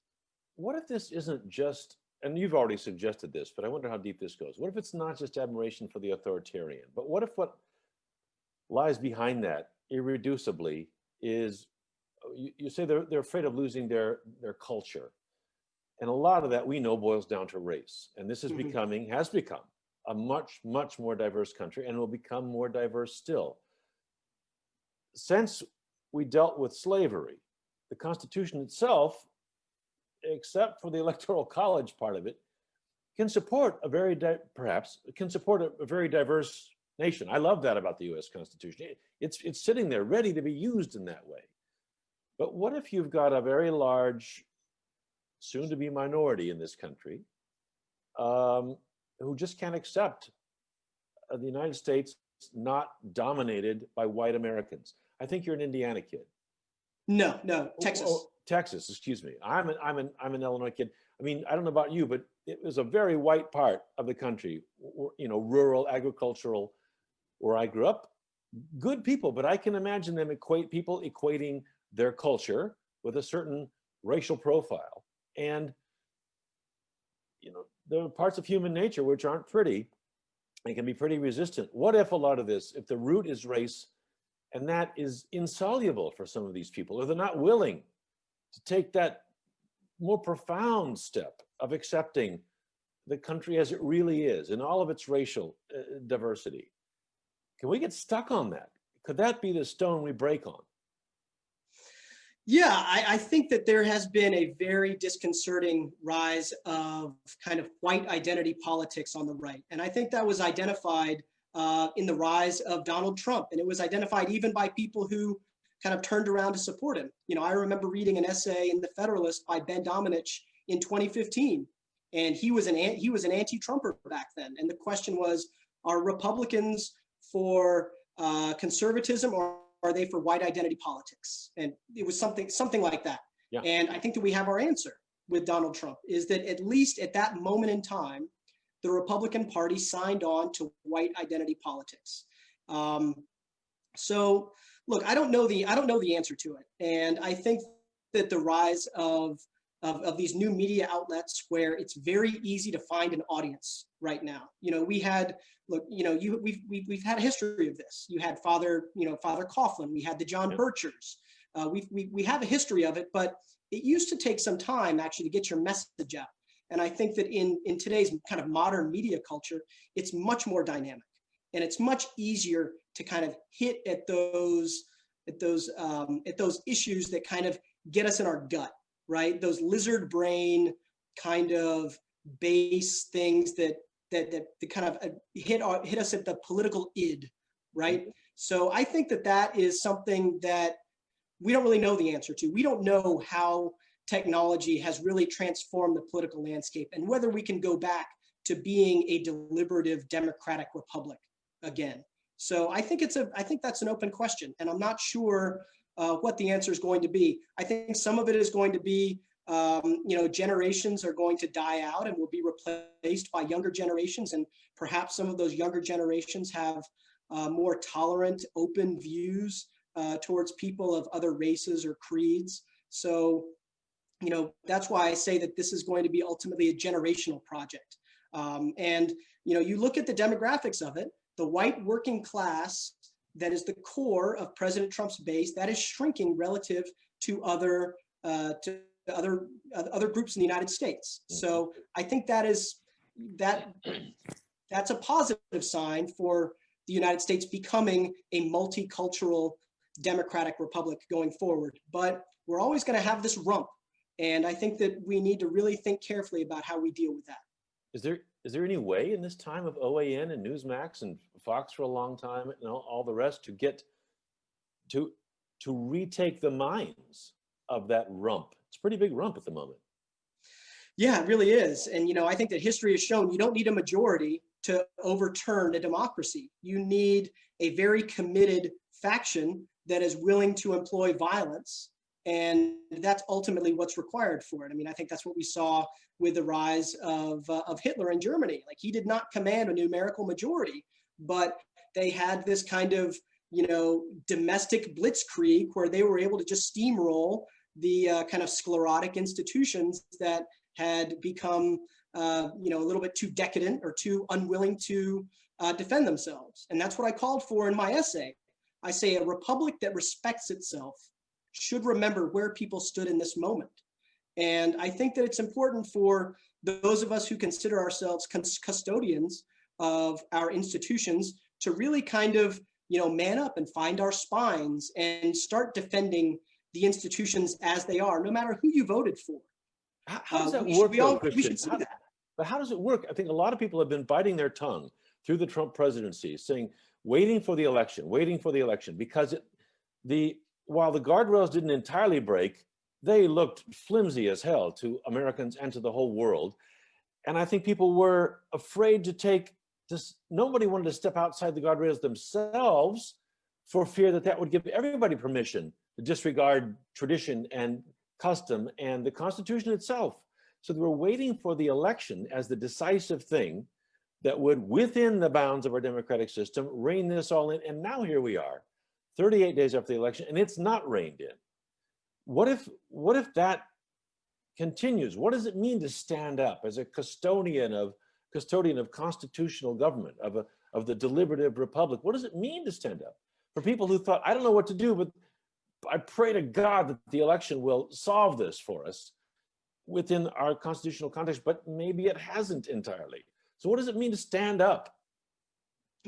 What if this isn't just, and you've already suggested this, but I wonder how deep this goes. What if it's not just admiration for the authoritarian, but what if what lies behind that irreducibly is, you say they're afraid of losing their culture. And a lot of that we know boils down to race. And this is has become a much, much more diverse country, and will become more diverse still. Since we dealt with slavery, the Constitution itself, except for the Electoral College part of it, can support a very diverse nation. I love that about the U.S. Constitution. It's sitting there ready to be used in that way. But what if you've got a very large, soon-to-be minority in this country who just can't accept the United States not dominated by white Americans? I think you're an Indiana kid. No, Texas. Texas, excuse me. I'm an Illinois kid. I mean, I don't know about you, but it was a very white part of the country, rural, agricultural, where I grew up. Good people, but I can imagine them equating their culture with a certain racial profile. And, there are parts of human nature which aren't pretty and can be pretty resistant. What if a lot of this, if the root is race, and that is insoluble for some of these people, or they're not willing to take that more profound step of accepting the country as it really is in all of its racial diversity? Can we get stuck on that? Could that be the stone we break on? Yeah, I think that there has been a very disconcerting rise of kind of white identity politics on the right. And I think that was identified in the rise of Donald Trump. And it was identified even by people who kind of turned around to support him. I remember reading an essay in The Federalist by Ben Domenech in 2015. And he was an anti-Trumper back then. And the question was, are Republicans for conservatism, or are they for white identity politics? And it was something like that. Yeah. And I think that we have our answer with Donald Trump, is that at least at that moment in time, the Republican Party signed on to white identity politics. So look, I don't know the answer to it, and I think that the rise of these new media outlets where it's very easy to find an audience right now. We had, look, we've had a history of this. You had Father Coughlin, we had the John Birchers. We have a history of it, but it used to take some time actually to get your message out. And I think that in today's kind of modern media culture, it's much more dynamic, and it's much easier to kind of hit at those issues that kind of get us in our gut, right? Those lizard brain kind of base things that kind of hit us at the political id, right? So I think that is something that we don't really know the answer to. We don't know how technology has really transformed the political landscape and whether we can go back to being a deliberative democratic republic again. So I think that's an open question, and I'm not sure what the answer is going to be. I think some of it is going to be, generations are going to die out and will be replaced by younger generations, and perhaps some of those younger generations have more tolerant, open views towards people of other races or creeds. So, that's why I say that this is going to be ultimately a generational project. And you look at the demographics of it. The white working class that is the core of President Trump's base, that is shrinking relative to other groups in the United States. So I think that's a positive sign for the United States becoming a multicultural democratic republic going forward. But we're always going to have this rump, and I think that we need to really think carefully about how we deal with that. Is there any way in this time of OAN and Newsmax and Fox for a long time and all the rest to get to retake the minds of that rump? It's a pretty big rump at the moment. Yeah, it really is. And I think that history has shown you don't need a majority to overturn a democracy. You need a very committed faction that is willing to employ violence. And that's ultimately what's required for it. I mean, I think that's what we saw with the rise of Hitler in Germany. Like, he did not command a numerical majority, but they had this kind of, domestic blitzkrieg where they were able to just steamroll the kind of sclerotic institutions that had become, a little bit too decadent or too unwilling to defend themselves. And that's what I called for in my essay. I say a republic that respects itself should remember where people stood in this moment. And I think that it's important for those of us who consider ourselves custodians of our institutions to really kind of, man up and find our spines and start defending the institutions as they are, no matter who you voted for. How does that work, we should see that. But how does it work? I think a lot of people have been biting their tongue through the Trump presidency, saying, waiting for the election, because while the guardrails didn't entirely break, they looked flimsy as hell to Americans and to the whole world. And I think people were afraid to take this. Nobody wanted to step outside the guardrails themselves for fear that would give everybody permission to disregard tradition and custom and the Constitution itself. So they were waiting for the election as the decisive thing that would, within the bounds of our democratic system, rein this all in. And now here we are, 38 days after the election, and it's not reined in. What if that continues? What does it mean to stand up as a custodian of constitutional government, of the deliberative republic? What does it mean to stand up for people who thought, I don't know what to do, but I pray to God that the election will solve this for us within our constitutional context, but maybe it hasn't entirely. So what does it mean to stand up?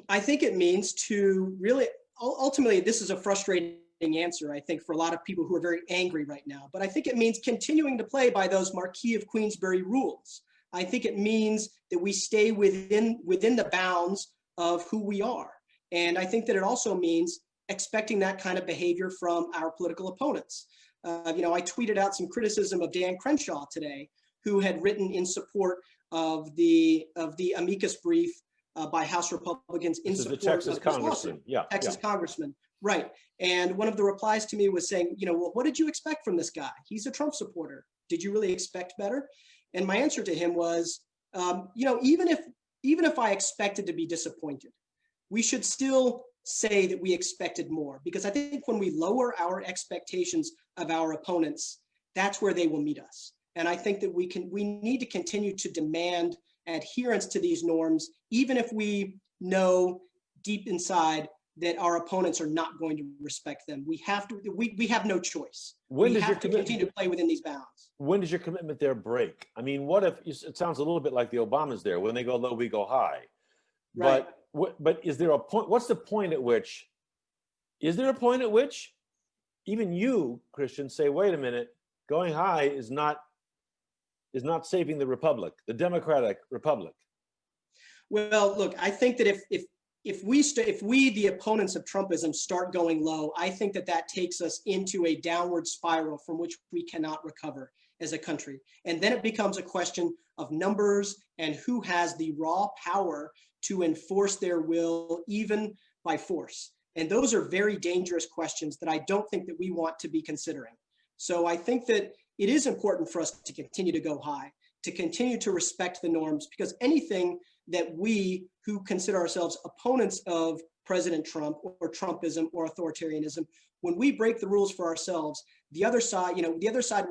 I think it means to really, ultimately, this is a frustrating answer, I think, for a lot of people who are very angry right now. But I think it means continuing to play by those Marquis of Queensberry rules. I think it means that we stay within the bounds of who we are. And I think that it also means expecting that kind of behavior from our political opponents. I tweeted out some criticism of Dan Crenshaw today, who had written in support of the amicus brief by House Republicans in support of Texas congressman. Texas congressman. Right. And one of the replies to me was saying, well, what did you expect from this guy? He's a Trump supporter. Did you really expect better? And my answer to him was, even if even if I expected to be disappointed, we should still say that we expected more, because I think when we lower our expectations of our opponents, that's where they will meet us. And I think that we need to continue to demand adherence to these norms, even if we know deep inside that our opponents are not going to respect them. We have no choice. When we does your have to commitment continue to play within these bounds. When does your commitment there break? I mean, what if it sounds a little bit like the Obamas there? When they go low, we go high. Right. But is there a point? What's the point at which? Is there a point at which even you, Christians, say, "Wait a minute, going high is not saving the republic, the democratic republic"? Well, look, I think that if we, the opponents of Trumpism, start going low, I think that takes us into a downward spiral from which we cannot recover as a country. And then it becomes a question of numbers and who has the raw power to enforce their will, even by force. And those are very dangerous questions that I don't think that we want to be considering. So I think that it is important for us to continue to go high, to continue to respect the norms, because anything that we who consider ourselves opponents of President Trump or Trumpism or authoritarianism, when we break the rules for ourselves, the other side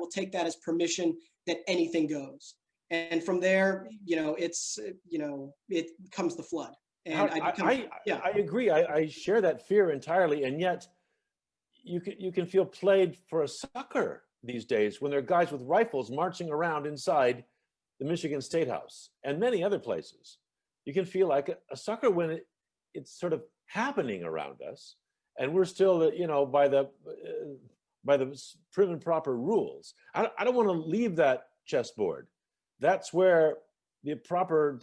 will take that as permission that anything goes. And from there, it comes the flood. And I agree. I share that fear entirely. And yet you can feel played for a sucker these days when there are guys with rifles marching around inside the Michigan State House and many other places. You can feel like a sucker when it's sort of happening around us, and we're still, by the prim and proper rules. I don't want to leave that chessboard. That's where the proper,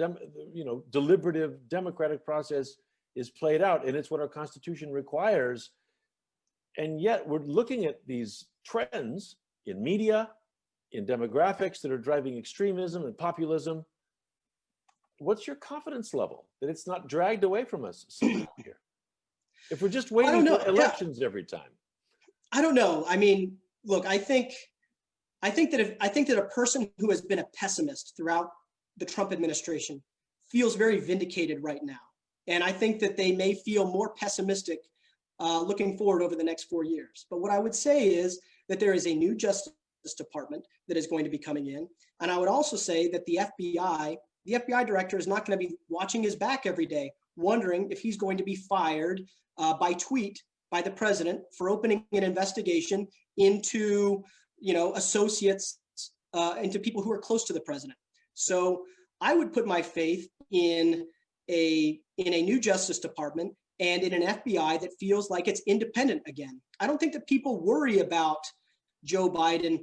deliberative democratic process is played out, and it's what our Constitution requires. And yet we're looking at these trends in media, in demographics that are driving extremism and populism. What's your confidence level that it's not dragged away from us here? If we're just waiting for elections every time. I don't know. I mean, look, I think that a person who has been a pessimist throughout the Trump administration feels very vindicated right now. And I think that they may feel more pessimistic looking forward over the next 4 years. But what I would say is that there is a new Justice Department that is going to be coming in. And I would also say that the FBI director is not going to be watching his back every day, wondering if he's going to be fired by tweet by the president for opening an investigation into, associates, into people who are close to the president. So I would put my faith in a new Justice Department and in an FBI that feels like it's independent again. I don't think that people worry about Joe Biden,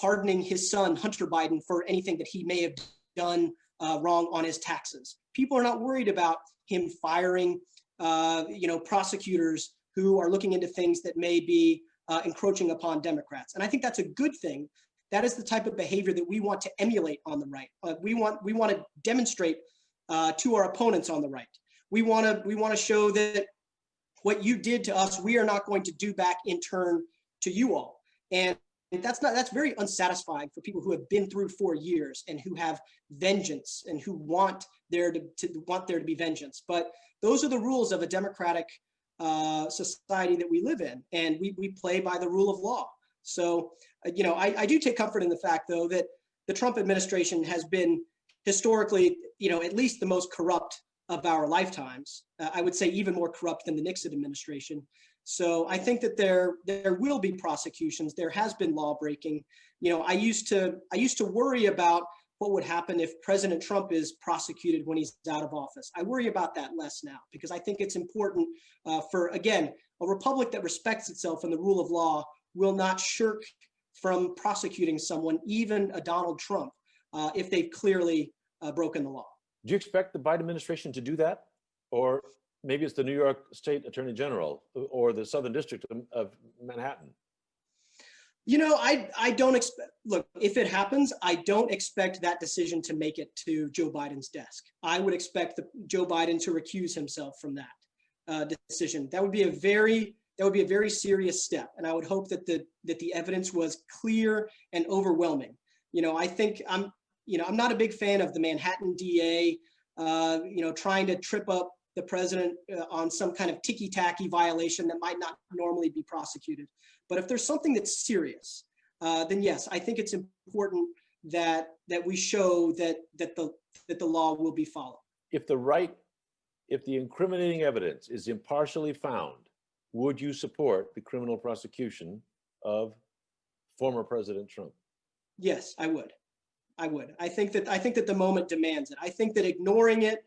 pardoning his son, Hunter Biden, for anything that he may have done wrong on his taxes. People are not worried about him firing, prosecutors who are looking into things that may be encroaching upon Democrats. And I think that's a good thing. That is the type of behavior that we want to emulate on the right. We want to demonstrate to our opponents on the right. We want to show that what you did to us, we are not going to do back in turn to you all. And that's very unsatisfying for people who have been through 4 years and who have vengeance and who want there to be vengeance. But those are the rules of a democratic society that we live in, and we play by the rule of law. So, I do take comfort in the fact, though, that the Trump administration has been historically, at least the most corrupt of our lifetimes. I would say even more corrupt than the Nixon administration. So I think that there will be prosecutions. There has been law breaking. I used to worry about what would happen if President Trump is prosecuted when he's out of office. I worry about that less now, because I think it's important for, again, a republic that respects itself and the rule of law will not shirk from prosecuting someone, even a Donald Trump, if they've clearly broken the law. Do you expect the Biden administration to do that? Or maybe it's the New York State Attorney General or the Southern District of Manhattan? I don't expect, look, if it happens, I don't expect that decision to make it to Joe Biden's desk. I would expect Joe Biden to recuse himself from that decision. That would be a very serious step. And I would hope that the evidence was clear and overwhelming. I think I'm not a big fan of the Manhattan DA trying to trip up the president on some kind of ticky-tacky violation that might not normally be prosecuted. But if there's something that's serious, then yes, I think it's important that we show that the law will be followed. If the incriminating evidence is impartially found, would you support the criminal prosecution of former President Trump? Yes, I would. I think that the moment demands it. I think that ignoring it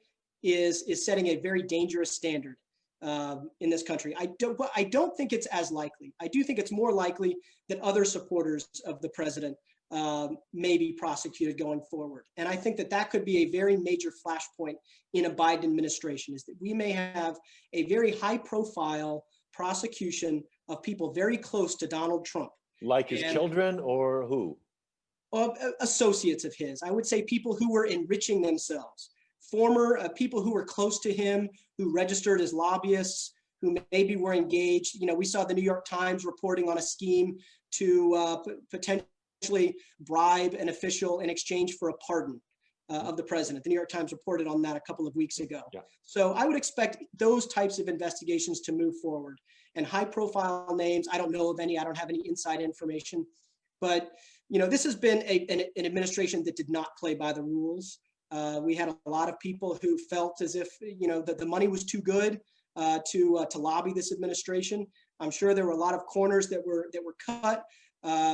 is setting a very dangerous standard in this country. I don't think it's as likely. I do think it's more likely that other supporters of the president may be prosecuted going forward. And I think that could be a very major flashpoint in a Biden administration, is that we may have a very high profile prosecution of people very close to Donald Trump. Like his children or who? Associates of his. I would say people who were enriching themselves, former people who were close to him, who registered as lobbyists, who maybe were engaged. We saw the New York Times reporting on a scheme to potentially bribe an official in exchange for a pardon of the president. The New York Times reported on that a couple of weeks ago. Yeah. So I would expect those types of investigations to move forward. And high profile names, I don't know of any, I don't have any inside information, but this has been an administration that did not play by the rules. We had a lot of people who felt as if, that the money was too good to lobby this administration. I'm sure there were a lot of corners that were cut.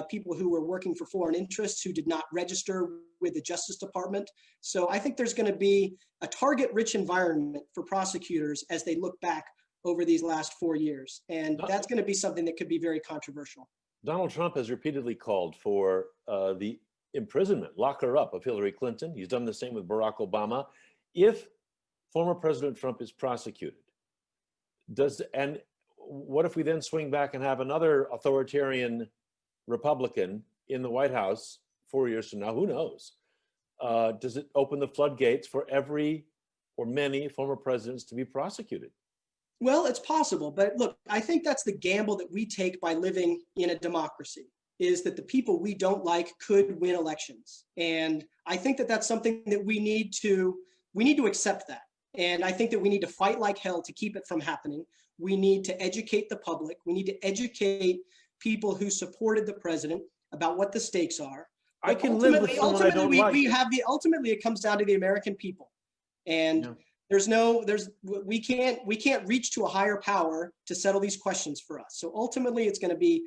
People who were working for foreign interests who did not register with the Justice Department. So I think there's going to be a target-rich environment for prosecutors as they look back over these last 4 years. And that's going to be something that could be very controversial. Donald Trump has repeatedly called for the imprisonment, lock her up, of Hillary Clinton. He's done the same with Barack Obama. If former President Trump is prosecuted, and what if we then swing back and have another authoritarian Republican in the White House 4 years from now? Who knows? Does it open the floodgates for every or many former presidents to be prosecuted? Well, it's possible. But look, I think that's the gamble that we take by living in a democracy, is that the people we don't like could win elections. And I think that that's something that we need to accept that. And I think that we need to fight like hell to keep it from happening. We need to educate the public. We need to educate people who supported the president about what the stakes are. I can live with someone I don't like. Ultimately, it comes down to the American people. And yeah. We can't reach to a higher power to settle these questions for us. So ultimately, it's going to be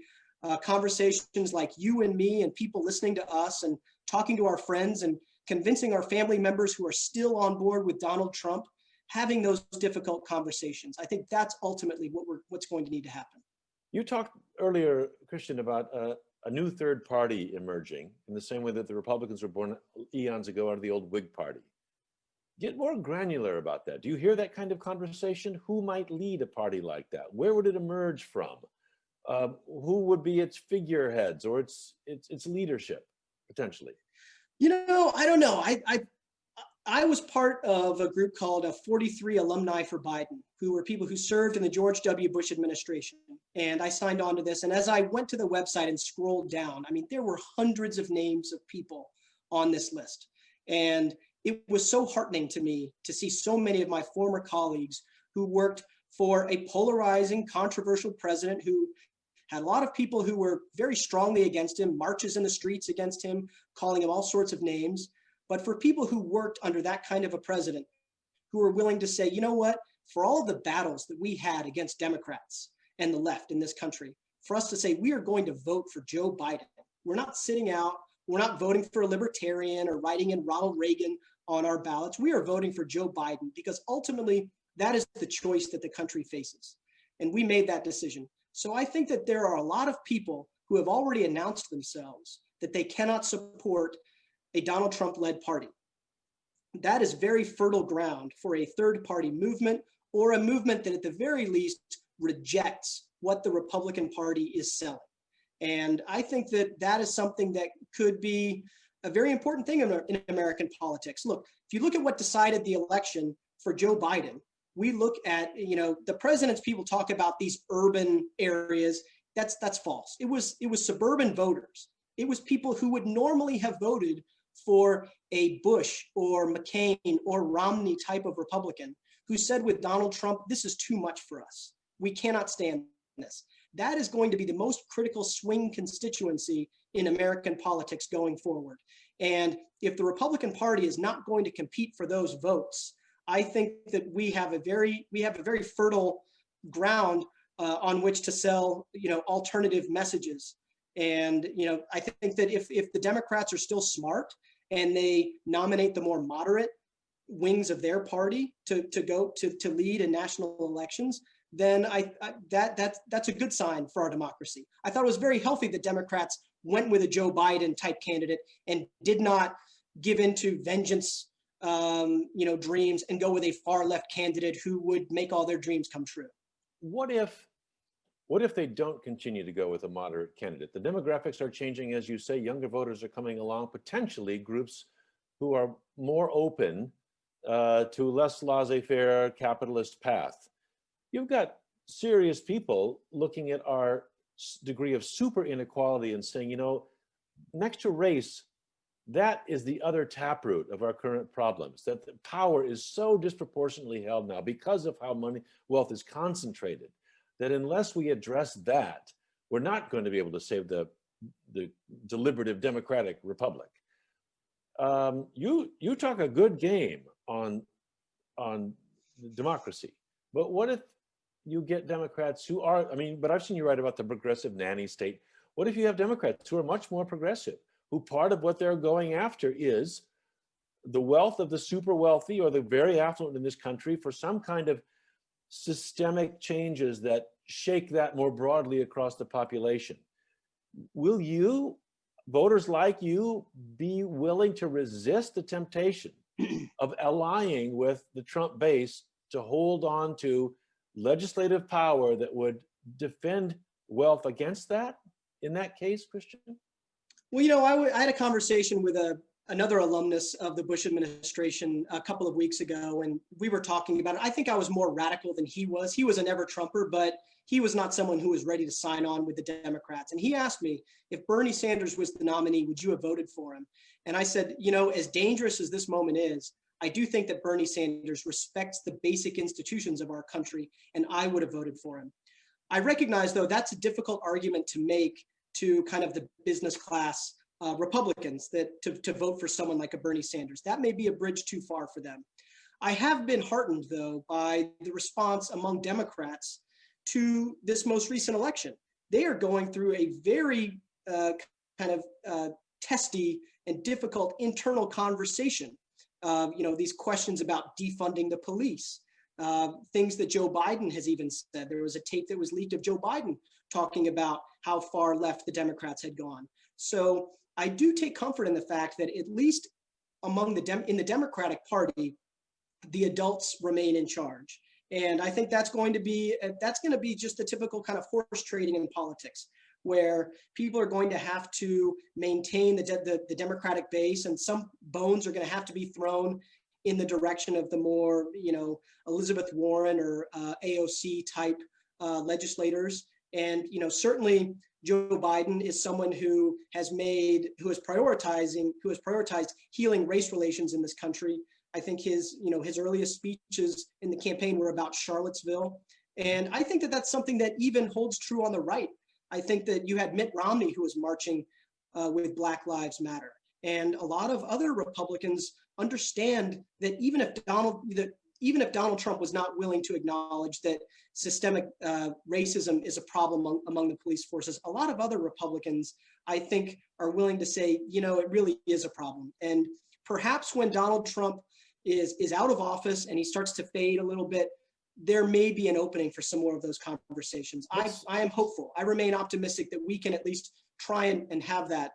conversations like you and me and people listening to us and talking to our friends and convincing our family members who are still on board with Donald Trump, having those difficult conversations. I think that's ultimately what's going to need to happen. You talked earlier, Christian, about a new third party emerging in the same way that the Republicans were born eons ago out of the old Whig Party. Get more granular about that. Do you hear that kind of conversation? Who might lead a party like that? Where would it emerge from? Who would be its figureheads or its leadership, potentially? I don't know. I was part of a group called 43 Alumni for Biden, who were people who served in the George W. Bush administration. And I signed on to this. And as I went to the website and scrolled down, there were hundreds of names of people on this list. And it was so heartening to me to see so many of my former colleagues who worked for a polarizing, controversial president who had a lot of people who were very strongly against him, marches in the streets against him, calling him all sorts of names. But for people who worked under that kind of a president, who were willing to say, you know what, for all the battles that we had against Democrats and the left in this country, for us to say we are going to vote for Joe Biden. We're not sitting out. We're not voting for a libertarian or writing in Ronald Reagan on our ballots. We are voting for Joe Biden because ultimately that is the choice that the country faces. And we made that decision. So I think that there are a lot of people who have already announced themselves that they cannot support a Donald Trump-led party. That is very fertile ground for a third-party movement or a movement that at the very least rejects what the Republican Party is selling. And I think that that is something that could be a very important thing in American politics. Look, if you look at what decided the election for Joe Biden, we look at, the president's people talk about these urban areas. That's false. It was suburban voters. It was people who would normally have voted for a Bush or McCain or Romney type of Republican who said with Donald Trump, this is too much for us. We cannot stand this. That is going to be the most critical swing constituency in American politics going forward. And if the Republican Party is not going to compete for those votes, I think that we have a very fertile ground on which to sell, alternative messages. And, I think that if the Democrats are still smart and they nominate the more moderate wings of their party to lead in national elections, then that's a good sign for our democracy. I thought it was very healthy that Democrats went with a Joe Biden type candidate and did not give into vengeance, dreams and go with a far left candidate who would make all their dreams come true. What if they don't continue to go with a moderate candidate? The demographics are changing, as you say, younger voters are coming along, potentially groups who are more open to less laissez-faire capitalist path. You've got serious people looking at our degree of super inequality and saying, next to race, that is the other taproot of our current problems, that the power is so disproportionately held now because of how wealth is concentrated, that unless we address that, we're not going to be able to save the deliberative democratic republic. You talk a good game on democracy, but what if you get Democrats who are, but I've seen you write about the progressive nanny state. What if you have Democrats who are much more progressive, who part of what they're going after is the wealth of the super wealthy or the very affluent in this country for some kind of systemic changes that shake that more broadly across the population? Will you, voters like you, be willing to resist the temptation of allying with the Trump base to hold on to legislative power that would defend wealth against that, in that case, Christian? Well, I had a conversation with another alumnus of the Bush administration a couple of weeks ago, and we were talking about it. I think I was more radical than he was. He was a never-Trumper, but he was not someone who was ready to sign on with the Democrats. And he asked me, if Bernie Sanders was the nominee, would you have voted for him? And I said, as dangerous as this moment is, I do think that Bernie Sanders respects the basic institutions of our country, and I would have voted for him. I recognize, though, that's a difficult argument to make to kind of the business class Republicans to vote for someone like a Bernie Sanders. That may be a bridge too far for them. I have been heartened, though, by the response among Democrats to this most recent election. They are going through a very testy and difficult internal conversation. These questions about defunding the police, things that Joe Biden has even said. There was a tape that was leaked of Joe Biden talking about how far left the Democrats had gone. So I do take comfort in the fact that at least among in the Democratic Party, the adults remain in charge. And I think that's going to be just the typical kind of horse trading in politics, where people are going to have to maintain the Democratic base, and some bones are going to have to be thrown in the direction of the more, Elizabeth Warren or AOC type legislators. And, certainly Joe Biden is someone who has prioritized healing race relations in this country. I think his earliest speeches in the campaign were about Charlottesville. And I think that that's something that even holds true on the right. I think that you had Mitt Romney, who was marching with Black Lives Matter. And a lot of other Republicans understand that even if Donald Trump was not willing to acknowledge that systemic racism is a problem among the police forces, a lot of other Republicans, I think, are willing to say, it really is a problem. And perhaps when Donald Trump is out of office and he starts to fade a little bit, there may be an opening for some more of those conversations. I am hopeful. I remain optimistic that we can at least try and have that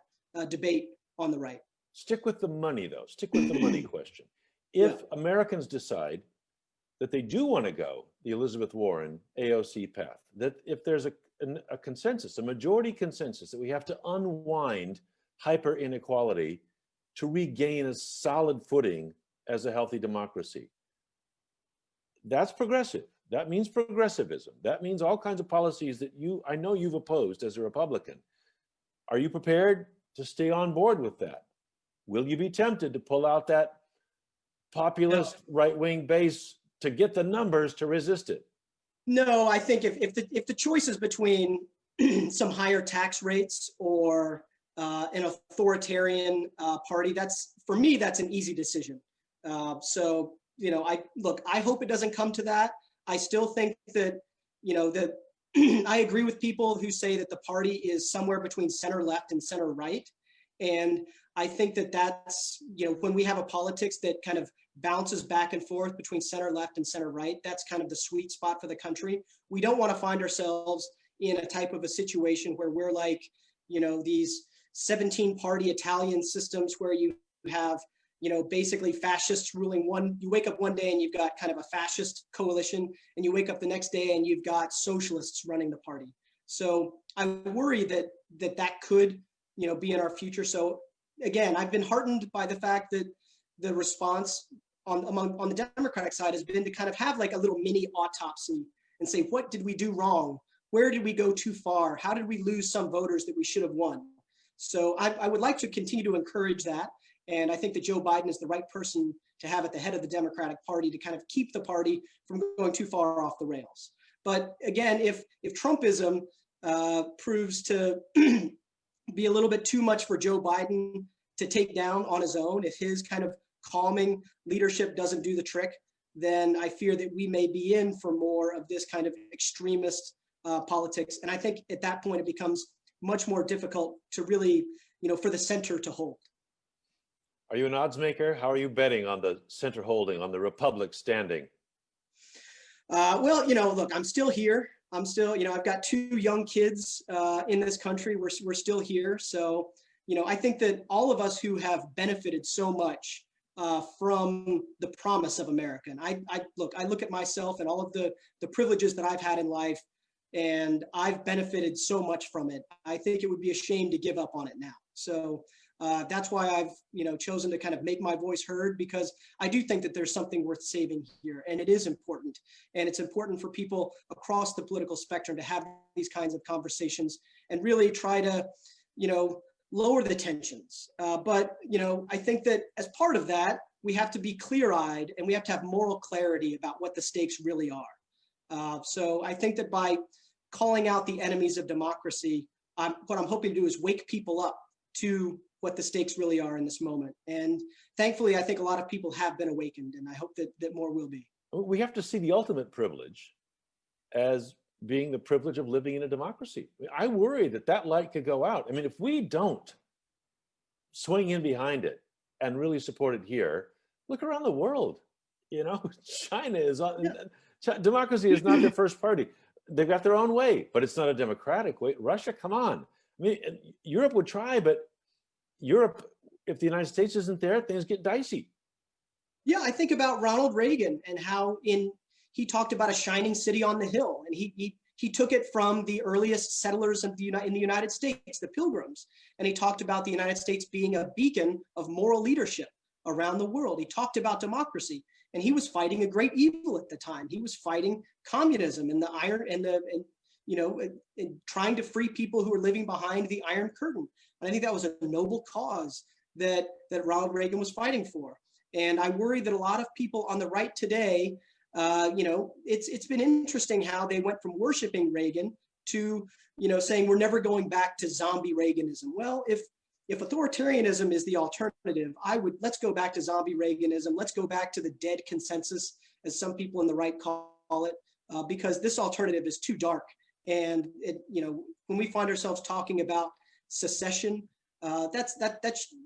debate on the right. Stick with the money, though. Stick with the money question. If Americans decide that they do want to go the Elizabeth Warren AOC path, that if there's a consensus, a majority consensus, that we have to unwind hyper inequality to regain a solid footing as a healthy democracy, that's progressive. That means progressivism. That means all kinds of policies that I know you've opposed as a Republican. Are you prepared to stay on board with that? will you be tempted to pull out that populist right-wing base to get the numbers to resist it? No, I think if the choice is between some higher tax rates or an authoritarian party, that's, for me, that's an easy decision. So, you know, I hope it doesn't come to that. I still think that, you know, that I agree with people who say that the party is somewhere between center left and center right. And I think that that's, you know, when we have a politics that kind of bounces back and forth between center left and center right, that's kind of the sweet spot for the country. We don't want to find ourselves in a type of a situation where we're like, you know, these 17-party Italian systems where you have, you know, basically fascists ruling one. You wake up one day and you've got kind of a fascist coalition, and you wake up the next day and you've got socialists running the party. So I worry that that could, you know, be in our future. So again, I've been heartened by the fact that the response on the Democratic side has been to kind of have like a little mini autopsy and say, what did we do wrong? Where did we go too far? How did we lose some voters that we should have won? So I would like to continue to encourage that. And I think that Joe Biden is the right person to have at the head of the Democratic Party to kind of keep the party from going too far off the rails. But again, if Trumpism proves to be a little bit too much for Joe Biden to take down on his own, if his kind of calming leadership doesn't do the trick, then I fear that we may be in for more of this kind of extremist politics. And I think at that point, it becomes much more difficult to really, you know, for the center to hold. Are you an odds maker? How are you betting on the center holding, on the Republic standing? Well, you know, look, I'm still here. I'm still, you know, I've got 2 young kids in this country. We're still here. So, you know, I think that all of us who have benefited so much from the promise of America. And I look at myself and all of the privileges that I've had in life, and I've benefited so much from it. I think it would be a shame to give up on it now. So that's why I've, you know, chosen to kind of make my voice heard, because I do think that there's something worth saving here, and it is important. And it's important for people across the political spectrum to have these kinds of conversations and really try to, you know, lower the tensions. But, you know, I think that as part of that, we have to be clear-eyed and we have to have moral clarity about what the stakes really are. So I think that by calling out the enemies of democracy, what I'm hoping to do is wake people up to what the stakes really are in this moment. And thankfully, I think a lot of people have been awakened, and I hope that more will be. We have to see the ultimate privilege as being the privilege of living in a democracy. I worry that that light could go out. I mean, if we don't swing in behind it and really support it here, look around the world. You know, China is on, democracy is not their first party. They've got their own way, but it's not a democratic way. Russia, come on. I mean, Europe would try, but Europe, if the United States isn't there, things get dicey. Yeah, I think about Ronald Reagan and how he talked about a shining city on the hill, and he took it from the earliest settlers in the United States, the Pilgrims, and he talked about the United States being a beacon of moral leadership around the world. He talked about democracy, and he was fighting a great evil at the time. He was fighting communism and the iron and trying to free people who were living behind the Iron Curtain. And I think that was a noble cause that Ronald Reagan was fighting for. And I worry that a lot of people on the right today, it's been interesting how they went from worshiping Reagan to, saying we're never going back to zombie Reaganism. Well, if authoritarianism is the alternative, let's go back to zombie Reaganism. Let's go back to the dead consensus, as some people in the right call it, because this alternative is too dark. And when we find ourselves talking about secession,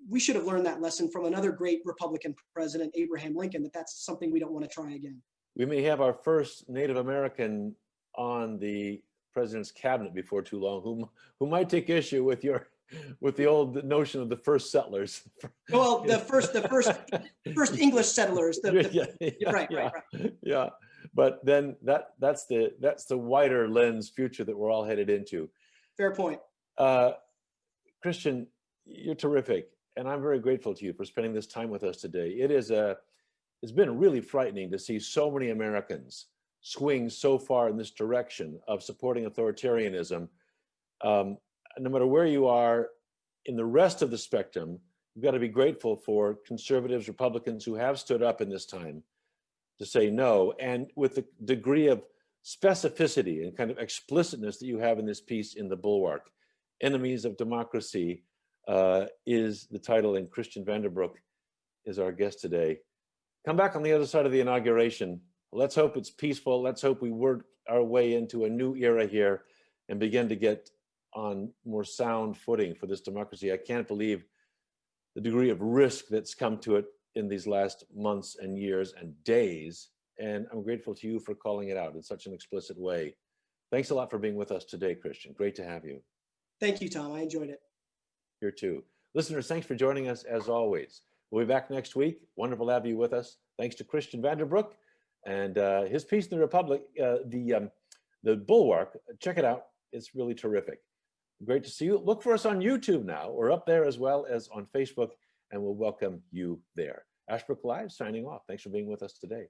we should have learned that lesson from another great Republican president, Abraham Lincoln, that's something we don't want to try again. We may have our first Native American on the president's cabinet before too long, who might take issue with the old notion of the first settlers. Well, the first English settlers. Right. Yeah, but then that's the wider lens future that we're all headed into. Fair point. Christian, you're terrific, and I'm very grateful to you for spending this time with us today. It's been really frightening to see so many Americans swing so far in this direction of supporting authoritarianism. No matter where you are in the rest of the spectrum, we've got to be grateful for conservatives, Republicans who have stood up in this time to say no, and with the degree of specificity and kind of explicitness that you have in this piece in The Bulwark. Enemies of Democracy is the title, and Christian Vanderbrouk is our guest today. Come back on the other side of the inauguration. Let's hope it's peaceful. Let's hope we work our way into a new era here and begin to get on more sound footing for this democracy. I can't believe the degree of risk that's come to it in these last months and years and days. And I'm grateful to you for calling it out in such an explicit way. Thanks a lot for being with us today, Christian. Great to have you. Thank you, Tom. I enjoyed it. Here too. Listeners, thanks for joining us as always. We'll be back next week. Wonderful to have you with us. Thanks to Christian Vanderbrouk and his piece in the Republic, the Bulwark. Check it out. It's really terrific. Great to see you. Look for us on YouTube now. We're up there as well as on Facebook, and we'll welcome you there. AshbrookLIVE signing off. Thanks for being with us today.